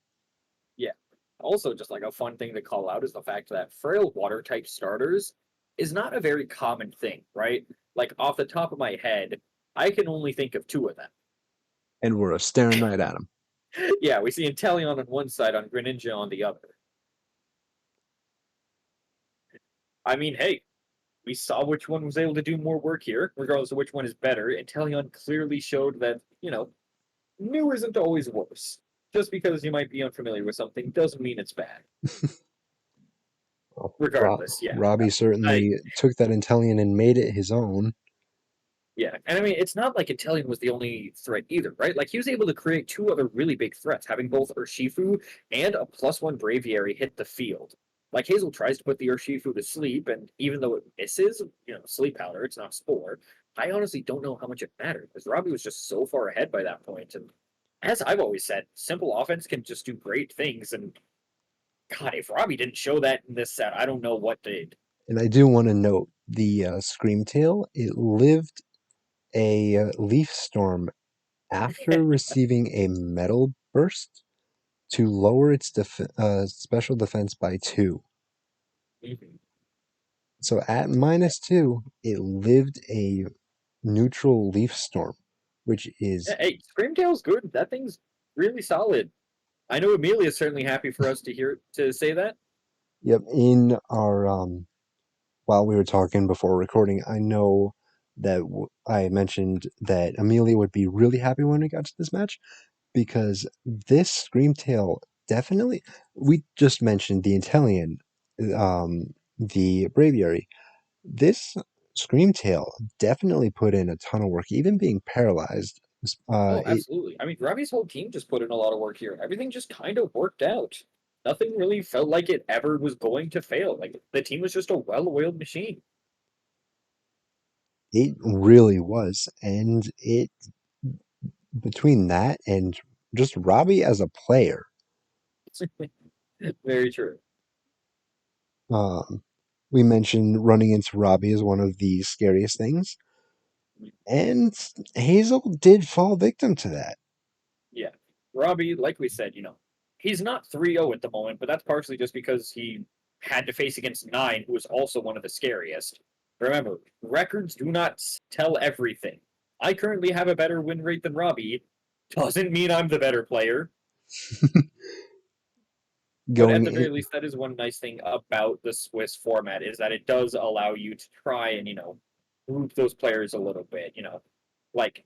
Yeah. Also, just like a fun thing to call out is the fact that frail water type starters is not a very common thing, right? Like off the top of my head, I can only think of two of them. And we're staring right at him. Yeah, we see Inteleon on one side, on Greninja on the other. I mean, hey, we saw which one was able to do more work here, regardless of which one is better. Inteleon clearly showed that, new isn't always worse. Just because you might be unfamiliar with something doesn't mean it's bad. Well, Regardless, yeah. Robbie I certainly took that Inteleon and made it his own. Yeah, and I mean, it's not like Italian was the only threat either, right? Like he was able to create two other really big threats, having both Urshifu and a +1 Braviary hit the field. Like Hazel tries to put the Urshifu to sleep, and even though it misses, sleep powder, it's not spore. I honestly don't know how much it mattered because Robbie was just so far ahead by that point. And as I've always said, simple offense can just do great things. And God, if Robbie didn't show that in this set, I don't know what did. And I do want to note the Screamtail, it lived a leaf storm after receiving a metal burst to lower its special defense by 2. Mhm. So at -2, it lived a neutral leaf storm, which is, Hey, Screamtail's good. That thing's really solid. I know Amelia's certainly happy for us to say that. yep, in our, while we were talking before recording, I know that I mentioned that Amelia would be really happy when we got to this match because this Screamtail definitely, we just mentioned the Inteleon, the Braviary. This Screamtail definitely put in a ton of work, even being paralyzed. Oh, It absolutely. I mean, Robbie's whole team just put in a lot of work here. Everything just kind of worked out. Nothing really felt like it ever was going to fail. Like the team was just a well-oiled machine. it really was, and it between that and just Robbie as a player, Very true. um, we mentioned running into Robbie as one of the scariest things, and Hazel did fall victim to that. Yeah. Robbie, like we said, he's not 3-0 at the moment, but that's partially just because he had to face against Nine, who was also one of the scariest. Remember, records do not tell everything. I currently have a better win rate than Robbie. Doesn't mean I'm the better player. But at going the very in. least, that is one nice thing about the Swiss format is that it does allow you to try and, group those players a little bit, like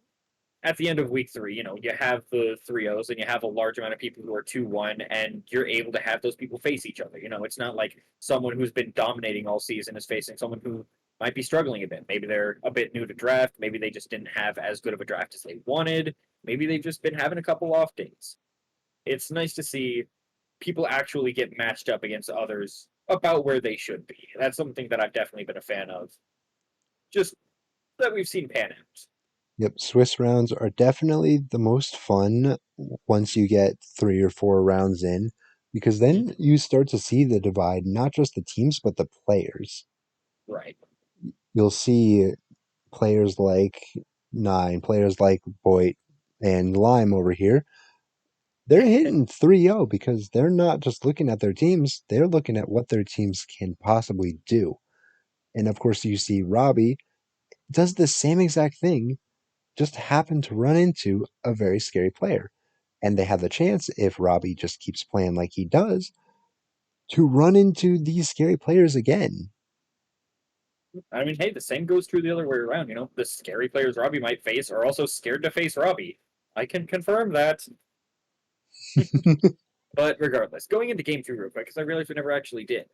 at the end of week three, you have the 3-0s and you have a large amount of people who are 2-1, and you're able to have those people face each other. It's not like someone who's been dominating all season is facing someone who might be struggling a bit. Maybe they're a bit new to draft. Maybe they just didn't have as good of a draft as they wanted. Maybe they've just been having a couple off days. It's nice to see people actually get matched up against others about where they should be. That's something that I've definitely been a fan of. Just that we've seen pan out. Yep, Swiss rounds are definitely the most fun once you get 3 or 4 rounds in, because then Mhm. you start to see the divide, not just the teams, but the players. Right. You'll see players like Nine, players like Boyd and Lime over here. They're hitting 3-0 because they're not just looking at their teams, they're looking at what their teams can possibly do. And of course, you see Robbie does the same exact thing, just happened to run into a very scary player. And they have the chance, if Robbie just keeps playing like he does, to run into these scary players again. I mean, hey, the same goes true the other way around. The scary players Robbie might face are also scared to face Robbie. I can confirm that. But regardless, going into game three real quick, because I realized we never actually did.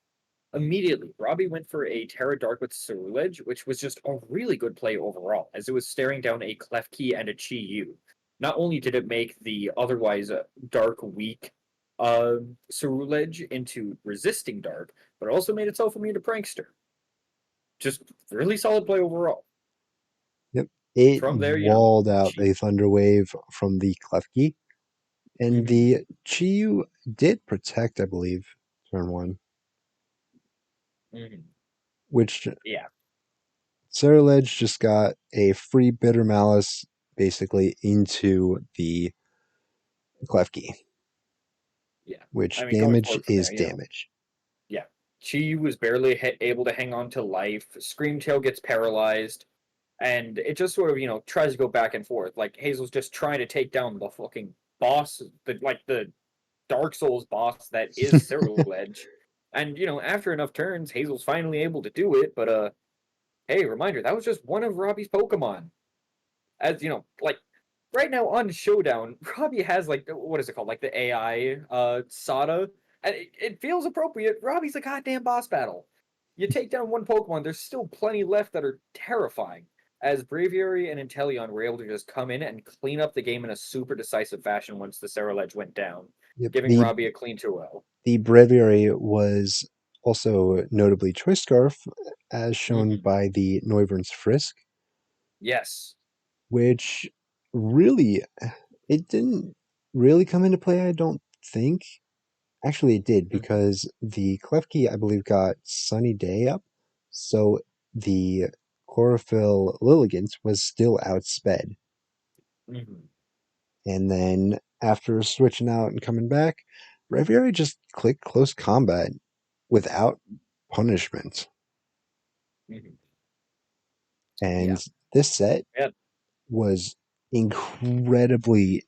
Immediately, Robbie went for a Terra Dark with Ceruledge, which was just a really good play overall, as it was staring down a Klefki and a Chi Yu. Not only did it make the otherwise dark, weak Ceruledge into resisting dark, but it also made itself immune to Prankster. Just really solid play overall. Yep. It From there, walled out Chi. a Thunder Wave from the Klefki, and Mm-hmm, the Chiyu did protect, I believe, turn one, mm-hmm. which Yeah, Cerulege just got a free Bitter Malice basically into the Klefki, yeah. I which mean, going damage forward from is there, damage. yeah. Chi was barely able to hang on to life. Screamtail gets paralyzed, and it just sort of tries to go back and forth. Like Hazel's just trying to take down the fucking boss, the Dark Souls boss that is Ceruledge. And after enough turns, Hazel's finally able to do it. But hey, reminder that was just one of Robbie's Pokemon. As like right now on Showdown, Robbie has like what is it called? Like the AI Sada. And it feels appropriate. Robbie's a goddamn boss battle. You take down one Pokemon, there's still plenty left that are terrifying. As Braviary and Inteleon were able to just come in and clean up the game in a super decisive fashion once the Ceruledge went down, Yep. giving Robbie a clean 2-0. The Breviary was also notably Choice Scarf, as shown Mm-hmm. by the Noivern's Frisk, Yes. which really, it didn't really come into play, I don't think. Actually, it did, Mm-hmm. because the Klefki, I believe, got Sunny Day up, so the Chlorophyll Lilligant was still outsped. Mm-hmm. And then after switching out and coming back, Breviary just clicked close combat without punishment. Mm-hmm. And Yeah. this set Yeah. was incredibly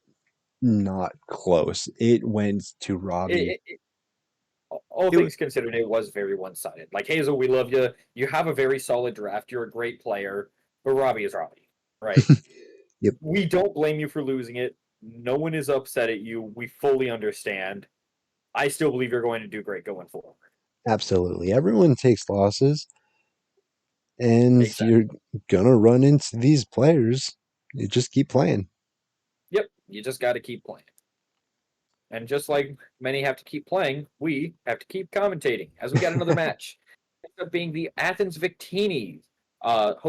not close. It went to Robbie. It, all It, things considered, it was very one-sided. Like Hazel, we love you. You have a very solid draft. You're a great player, but Robbie is Robbie, right? yep, We don't blame you for losing it. No one is upset at you. We fully understand. I still believe you're going to do great going forward. absolutely. Everyone takes losses, and you're Exactly. gonna run into these players. You just keep playing. Yep. You just got to keep playing. And just like many have to keep playing, we have to keep commentating as we got another match. Ends up being the Athens Victini, not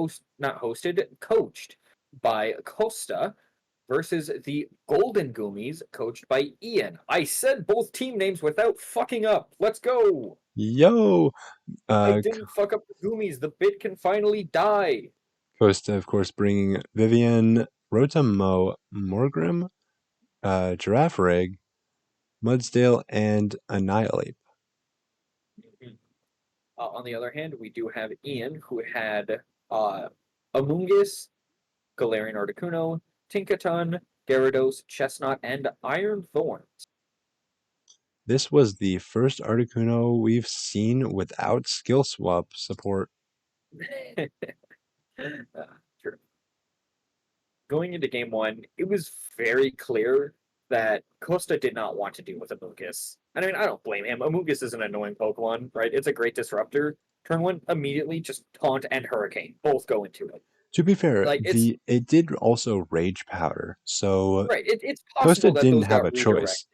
hosted, coached by Costa versus the Golden Goomies, coached by Ian. I said both team names without fucking up. Let's go. Yo, I uh, didn't fuck up the Goomies. The bit can finally die. Costa, of course, bringing Vivian, Rotamo, Morgrim, Giraffe Rig, Mudsdale, and Annihilate. On the other hand, we do have Ian, who had Amoonguss, Galarian Articuno, Tinkaton, Gyarados, Chestnut, and Iron Thorn. This was the first Articuno we've seen without skill swap support. True. Going into game one, it was very clear that Costa did not want to deal with Amoonguss. And I mean, I don't blame him. Amoonguss is an annoying Pokemon, right? It's a great disruptor. Turn one, immediately just Taunt and Hurricane. Both go into it. To be fair, Like, it's the it did also Rage Powder, so right. It's Costa possible that didn't those have a got choice.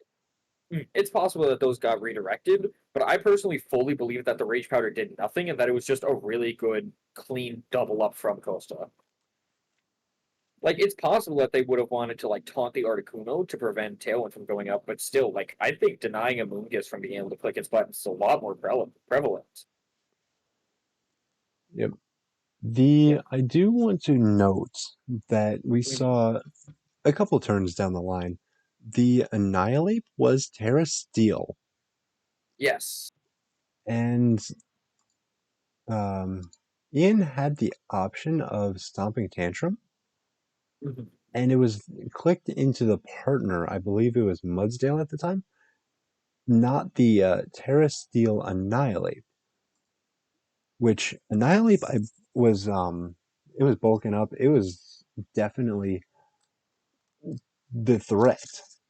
redirected. It's possible that those got redirected, but I personally fully believe that the Rage Powder did nothing and that it was just a really good, clean double up from Costa. Like, it's possible that they would have wanted to like taunt the Articuno to prevent Tailwind from going up, but still, like, I think denying a Moongus from being able to click its buttons is a lot more prevalent. Yep. Yeah. I do want to note that we Mhm. saw a couple turns down the line. The Annihilate was Terra Steel, Yes. and um, Ian had the option of Stomping Tantrum, Mhm. and it was clicked into the partner. I believe it was Mudsdale at the time, not the Terra Steel Annihilate, which Annihilate I was it was bulking up. It was definitely the threat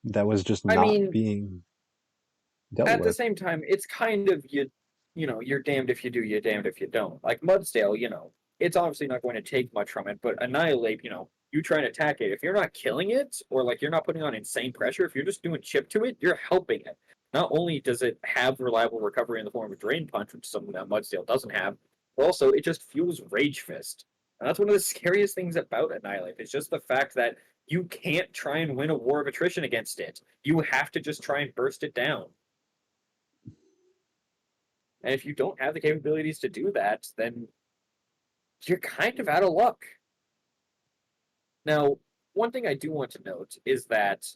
that was just I not mean, being dealt at the with. same time, it's kind of you're damned if you do, you're damned if you don't. Like Mudsdale, it's obviously not going to take much from it, but Annihilate, you try and attack it. If you're not killing it, or like you're not putting on insane pressure, if you're just doing chip to it, you're helping it. Not only does it have reliable recovery in the form of Drain Punch, which is something that Mudsdale doesn't have, but also it just fuels Rage Fist. And that's one of the scariest things about Annihilate. It's just the fact that you can't try and win a war of attrition against it. You have to just try and burst it down. And if you don't have the capabilities to do that, then you're kind of out of luck. Now, one thing I do want to note is that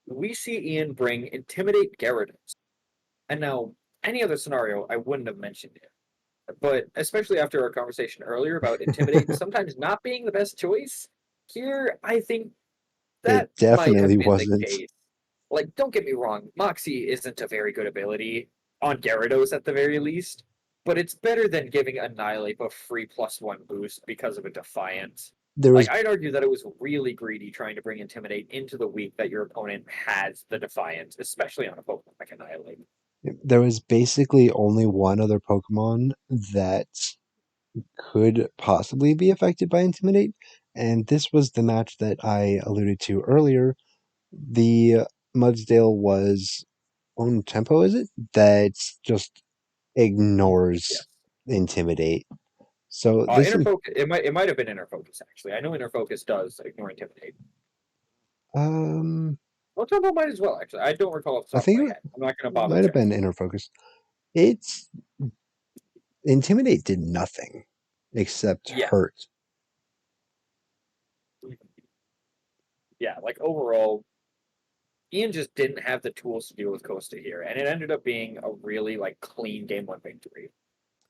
we see Ian bring Intimidate Gyarados. And now, any other scenario, I wouldn't have mentioned it. But especially after our conversation earlier about Intimidate sometimes not being the best choice, here I think It that might have definitely been the wasn't. case. Like, don't get me wrong, Moxie isn't a very good ability on Gyarados at the very least, but it's better than giving Annihilate a free +1 boost because of a Defiant. There Like, was I'd argue that it was really greedy trying to bring Intimidate into the week that your opponent has the Defiant, especially on a Pokemon like Annihilate. there was basically only one other Pokemon that could possibly be affected by Intimidate, and this was the match that I alluded to earlier. The Mudsdale was own tempo, is it? That just Yes. ignores Intimidate. So this Inner is Focus, it might have been Inner Focus, actually. I know Inner Focus does ignore Intimidate. um Well, Tempo might as well, actually. I don't recall off the I top of think my it head. I'm not going to bother might have been checking. Inner Focus. It's Intimidate did nothing except Yeah. hurt. Yeah, like overall, Ian just didn't have the tools to deal with Costa here, and it ended up being a really like clean game one victory.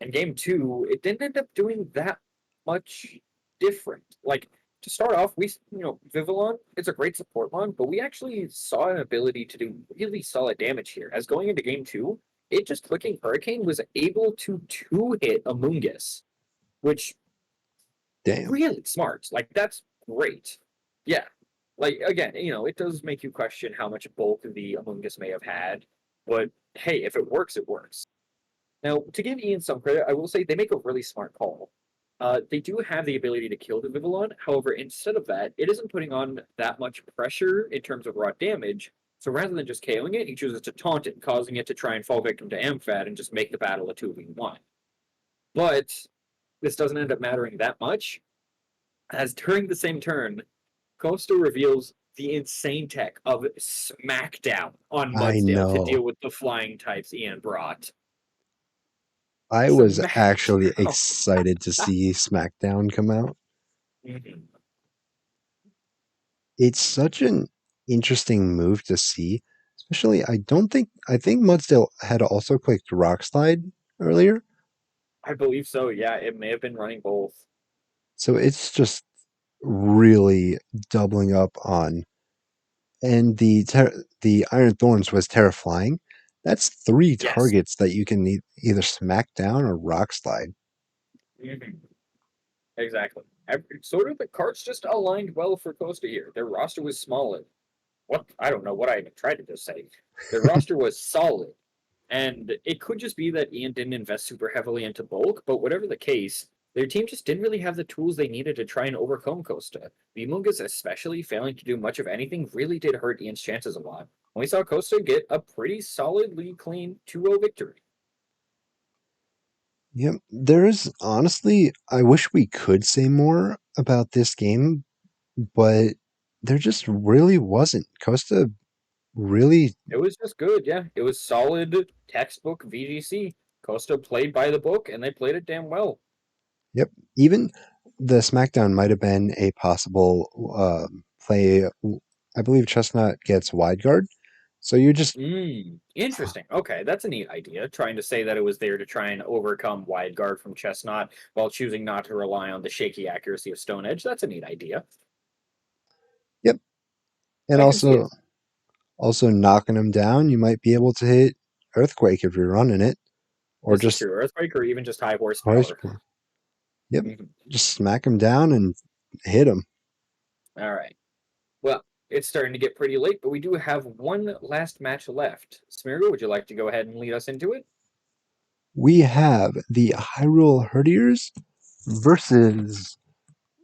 And game two, it didn't end up doing that much different. Like to start off, Vivillon, it's a great support mon, but we actually saw an ability to do really solid damage here. As going into game two, it just clicking Hurricane was able to two-hit Amoonguss, which Damn. really smart. Like that's great. Yeah. Like again, it does make you question how much bulk the Among Us may have had, but hey, if it works, it works. Now, to give Ian some credit, I will say they make a really smart call. They do have the ability to kill the Vivillon. However, instead of that, it isn't putting on that much pressure in terms of raw damage. So rather than just KOing it, he chooses to taunt it, causing it to try and fall victim to Amphat and just make the battle a 2v1. But this doesn't end up mattering that much, as during the same turn, Costa reveals the insane tech of Smackdown on I Mudsdale to deal know. with the flying types Ian brought. I was actually Smackdown. excited to see SmackDown come out. Mhm. It's such an interesting move to see. Especially, I think Mudsdale had also clicked Rock Slide earlier. I believe so. Yeah, it may have been running both. So it's just really doubling up on. And the Iron Thorns was Terra Flying. That's three Yes. targets that you can either smack down or rock slide. Mhm. Exactly. Sort of the cards just aligned well for Costa here. Their roster was small. What I don't know what I even tried to just say. Their roster was solid. And it could just be that Ian didn't invest super heavily into bulk, but whatever the case, their team just didn't really have the tools they needed to try and overcome Costa. The Mungas, especially failing to do much of anything, really did hurt Ian's chances a lot. And we saw Costa get a pretty solidly clean 2-0 victory. Yep. There's honestly, I wish we could say more about this game, but there just really wasn't. Costa really, It was just good, yeah. It was solid textbook VGC. Costa played by the book, and they played it damn well. yep. Even the SmackDown might have been a possible play. I believe Chestnut gets wide guard. So you just, Interesting. Okay, that's a neat idea. Trying to say that it was there to try and overcome wide guard from Chestnut while choosing not to rely on the shaky accuracy of Stone Edge. That's a neat idea. yep. And I can see it. also knocking him down, you might be able to hit Earthquake if you're running it, or This is just true. Earthquake or even just high Hoist. horsepower. Yep. Mhm. Just smack him down and hit him. All right. Well, it's starting to get pretty late, but we do have one last match left. Smeargle, would you like to go ahead and lead us into it? We have the Hyrule Herdiers versus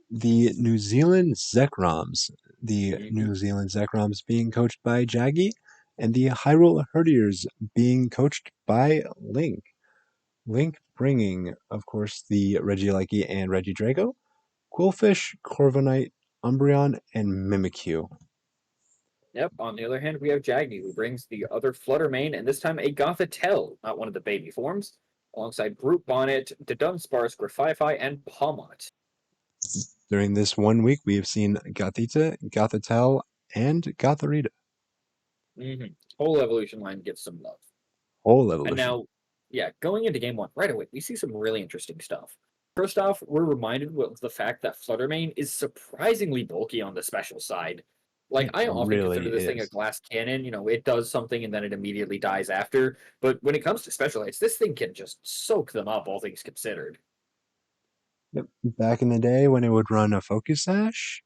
the New Zealand Zekroms. The Hmm. New Zealand Zekroms being coached by Jaggy, and the Hyrule Herdiers being coached by Link. Link bringing, of course, the Regieleki and Regidrago, Quillfish, Corviknight, Umbreon, and Mimikyu. Yep. On the other hand, we have Jagny, who brings the other Fluttermane, and this time a Gothitelle, not one of the baby forms, alongside Brute Bonnet, Dunsparce, Grafify, and Palmot. During this 1 week, we have seen Gothita, Gothitelle, and Gotharita. Whole evolution line gets some love. Whole And evolution. now, yeah, going into game one, right away, we see some really interesting stuff. First off, we're reminded of the fact that Fluttermane is surprisingly bulky on the special side. Like, It I often really consider this thing a is. glass cannon. It does something and then it immediately dies after. But when it comes to special hits, this thing can just soak them up, all things considered. Yep. Back in the day when it would run a Focus Sash,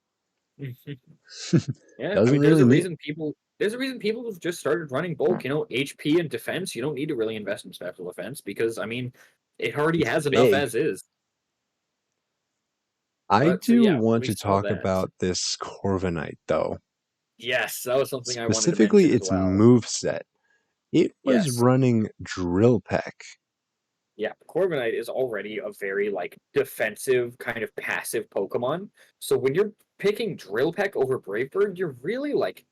Yeah, I doesn't mean, really need. there's a reason people have just started running bulk. HP and defense. You don't need to really invest in special defense because I mean, it already It's has enough big. as is. I But so do yeah, when want we to saw talk that, about this Corviknight, though. yes, that was something I wanted to Specifically, mention as its well. move set. It was Yes, running Drill Peck. yeah, Corviknight is already a very like defensive kind of passive Pokemon. So when you're picking Drill Peck over Brave Bird, you're really like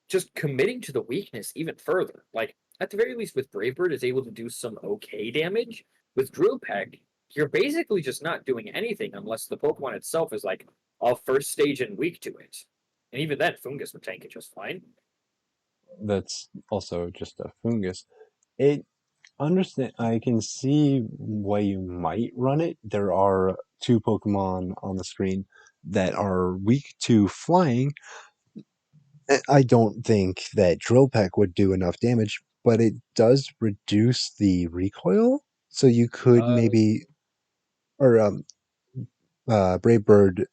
just committing to the weakness even further. Like at the very least, with Brave Bird, is able to do some okay damage. With Drill Peck, you're basically just not doing anything unless the Pokemon itself is like a first stage and weak to it. And even then, Fungus would tank it just fine. That's also just a fungus. It understand. I can see why you might run it. There are two Pokemon on the screen that are weak to flying. I don't think that Drill Peck would do enough damage, but it does reduce the recoil. So you could Uh, maybe, or Brave Bird,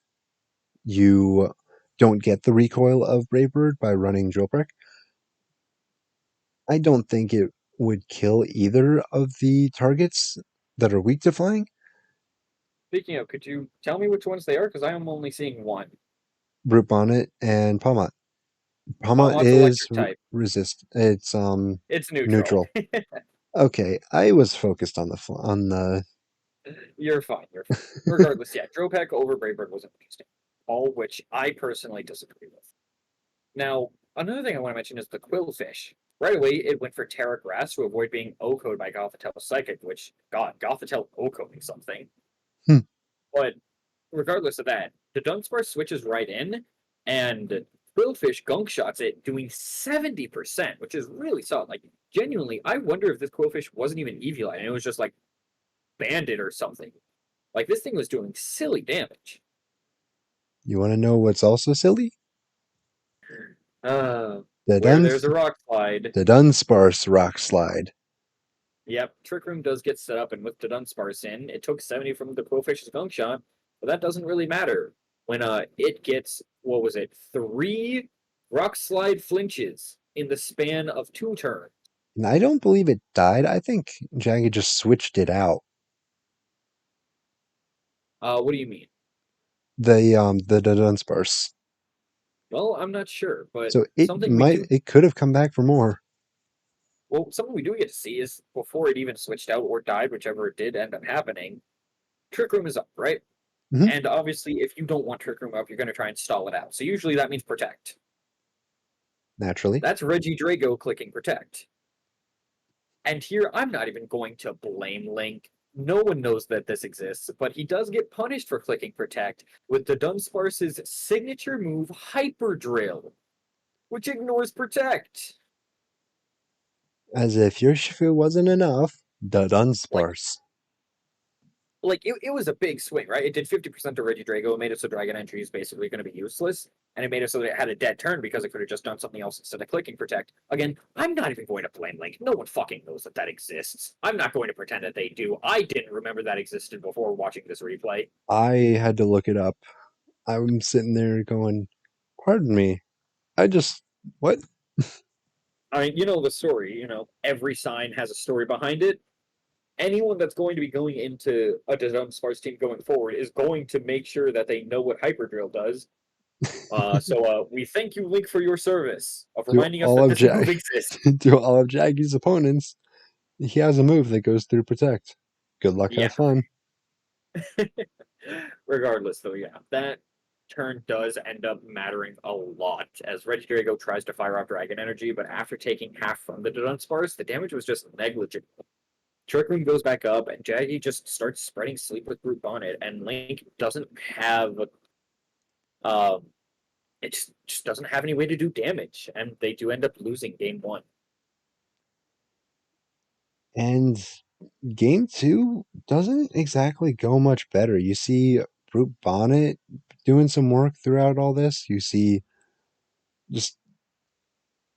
you don't get the recoil of Brave Bird by running Drill Peck. I don't think it would kill either of the targets that are weak to flying. Speaking of, could you tell me which ones they are? Because I am only seeing one. Brute Bonnet and Palmot. Palmot Palmot's is electric type. resist. It's It's neutral. neutral. Okay, I was focused on the. You're fine. You're fine. Regardless, yeah, Dropek over Braybird was interesting. All which I personally disagree with. Now, another thing I want to mention is the Quillfish. Right away, it went for Terra Grass to avoid being OHKO'd by Gothitelle Psychic, which, God, Gothitelle OHKO'ing something. Hmm, But regardless of that, the Dunsparce switches right in, and Quillfish gunk shots it, doing 70%, which is really solid. Like, genuinely, I wonder if this Quillfish wasn't even Eviolite, and it was just like Bandit or something. Like, this thing was doing silly damage. you want to know what's also silly? The Where Duns there's a rock slide. the Dunsparce rock slide. Yep, Trick Room does get set up, and with the Dunsparce in, it took 70 from the Quillfish's Gunk Shot, but that doesn't really matter when it gets, what was it, 3 rock slide flinches in the span of 2 turns. And I don't believe it died. I think Jaggy just switched it out. What do you mean? The Dunsparce. Well, I'm not sure, but So it could have come back for more. something we do get to see is before it even switched out or died, whichever it did end up happening, Trick Room is up, right? Hmm. And obviously, if you don't want Trick Room up, you're going to try and stall it out. So usually that means protect. Naturally. That's Reggie Drago clicking protect. And here, I'm not even going to blame Link. No one knows that this exists, but he does get punished for clicking protect with the Dunsparce's signature move, Hyper Drill, which ignores protect. As if Yoshifу wasn't enough, the Like, Dunsparce. it was a big swing, right? It did 50% to Reggie Drago. It made it so Dragon Entry is basically going to be useless. And it made it so that it had a dead turn because it could have just done something else instead of clicking protect. Again, I'm not even going to blame Link. No one fucking knows that that exists. I'm not going to pretend that they do. I didn't remember that existed before watching this replay. I had to look it up. I'm sitting there going, pardon me. I just, what? I mean, you know the story. Every sign has a story behind it. Anyone that's going to be going into a Dunsparce team going forward is going to make sure that they know what Hyper Drill does. So we thank you, Link, for your service of to reminding us all that of this move exists. to all of Jaggy's opponents, he has a move that goes through protect. Good luck, Yeah. have fun. Regardless, though, yeah, that turn does end up mattering a lot as Regidrago tries to fire off Dragon Energy, but after taking half from the Dunsparce, the damage was just negligible. Trick Room goes back up, and Jaggy just starts spreading sleep with Brute Bonnet, and Link doesn't have um just doesn't have any way to do damage, and they do end up losing game one. And game two doesn't exactly go much better. You see Brute Bonnet doing some work throughout all this. You see just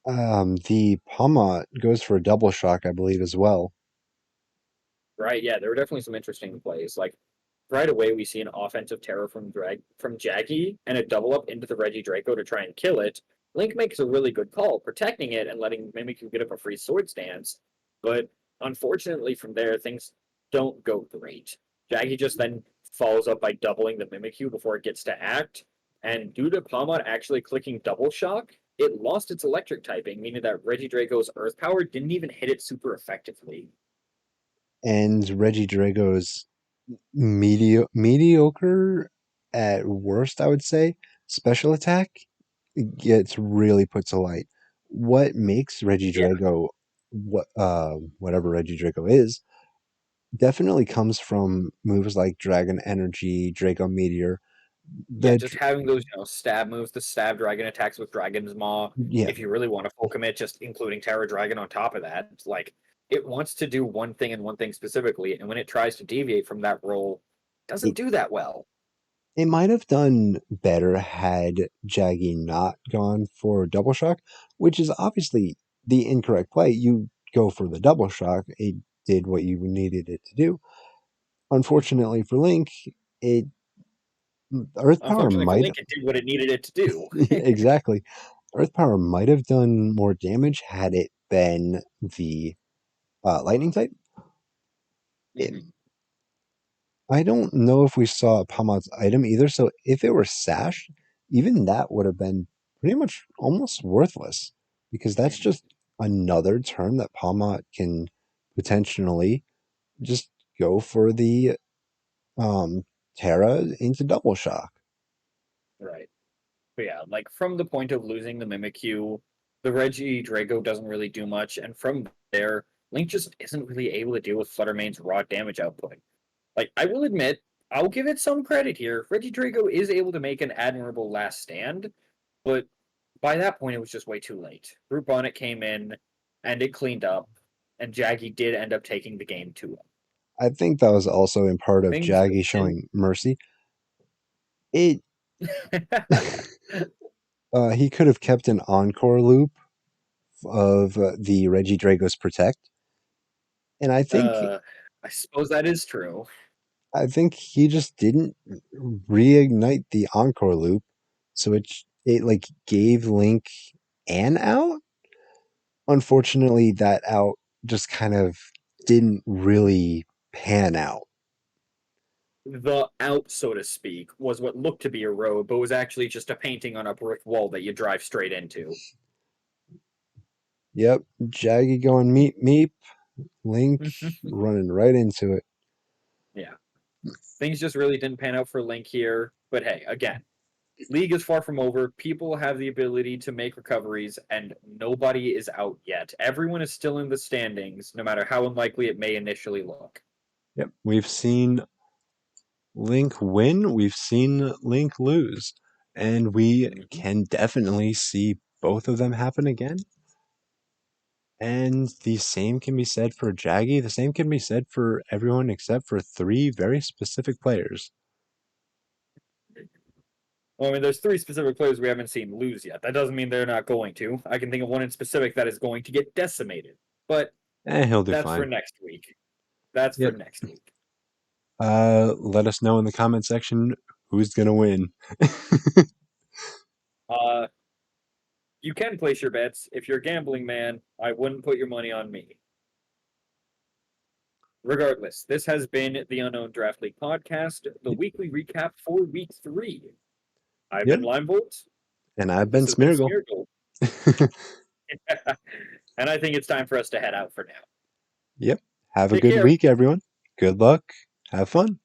the Pama goes for a double shock, I believe, as well. Right? Yeah, there were definitely some interesting plays. Like right away, we see an offensive terror from Jaggy and a double up into the Regidrago to try and kill it. Link makes a really good call, protecting it and letting Mimikyu get up a free sword stance. But unfortunately, from there, things don't go great. Jaggy just then follows up by doubling the Mimikyu before it gets to act. And due to Palmot actually clicking double shock, it lost its electric typing, meaning that Regidrago's earth power didn't even hit it super effectively. And Reggie Drago's mediocre at worst, I would say. Special attack gets really put to light. What makes Reggie Yeah, Drago whatever Reggie Drago is definitely comes from moves like Dragon Energy, Draco Meteor. Yeah, The just having those, stab moves, the stab dragon attacks with Dragon's Maw. yeah, If you really want to full commit, just including Terra Dragon on top of that. It's like it wants to do one thing and one thing specifically, and when it tries to deviate from that role, it doesn't it do that well. it might have done better had Jaggy not gone for double shock, which is obviously the incorrect play. You go for the double shock. It did what you needed it to do. Unfortunately for Link, it Earth Power Unfortunately for might Link, it did what it needed it to do. exactly. Earth Power might have done more damage had it been the lightning type. It, Mhm. I don't know if we saw Pamat's item either, so if it were Sash, even that would have been pretty much almost worthless because that's Mhm. just another turn that Pamat can potentially just go for the Terra into double shock. Right. But yeah, like from the point of losing the Mimikyu, the Reggie Drago doesn't really do much, and from there, Link just isn't really able to deal with Fluttermane's raw damage output. Like, I will admit, I'll give it some credit here. Reggie Drago is able to make an admirable last stand, but by that point, it was just way too late. Brute Bonnet came in, and it cleaned up, and Jaggy did end up taking the game to I think that was also in part of him. Things Jaggy didn't. showing mercy. It he could have kept an encore loop of the Reggie Dragos Protect, and Uh, I suppose that is true. I think he just didn't reignite the Encore loop, so it like gave Link an out. Unfortunately, that out just kind of didn't really pan out. The out, so to speak, was what looked to be a road, but was actually just a painting on a brick wall that you drive straight into. Yep, Jaggy going meep meep, Link running right into it. Yeah. Things just really didn't pan out for Link here. But hey, again, League is far from over. People have the ability to make recoveries, and nobody is out yet. Everyone is still in the standings, no matter how unlikely it may initially look. Yep, we've seen Link win, we've seen Link lose, and we Mhm. can definitely see both of them happen again. And the same can be said for Jaggy. The same can be said for everyone except for three very specific players. Well, I mean, there's three specific players we haven't seen lose yet. That doesn't mean they're not going to. I can think of one in specific that is going to get decimated, but He'll do that's for fine. next week. That's for Yep. next week. Let us know in the comment section who's gonna win. Uh, you can place your bets. If you're a gambling man, I wouldn't put your money on me. Regardless, this has been the Unknown Draft League podcast, the weekly recap for week 3. I've been Yep. Limevolt. And I've been This has been Smeargle. Smeargle. And I think it's time for us to head out for now. Yep. Have a Take good care. week, everyone. Good luck. Have fun.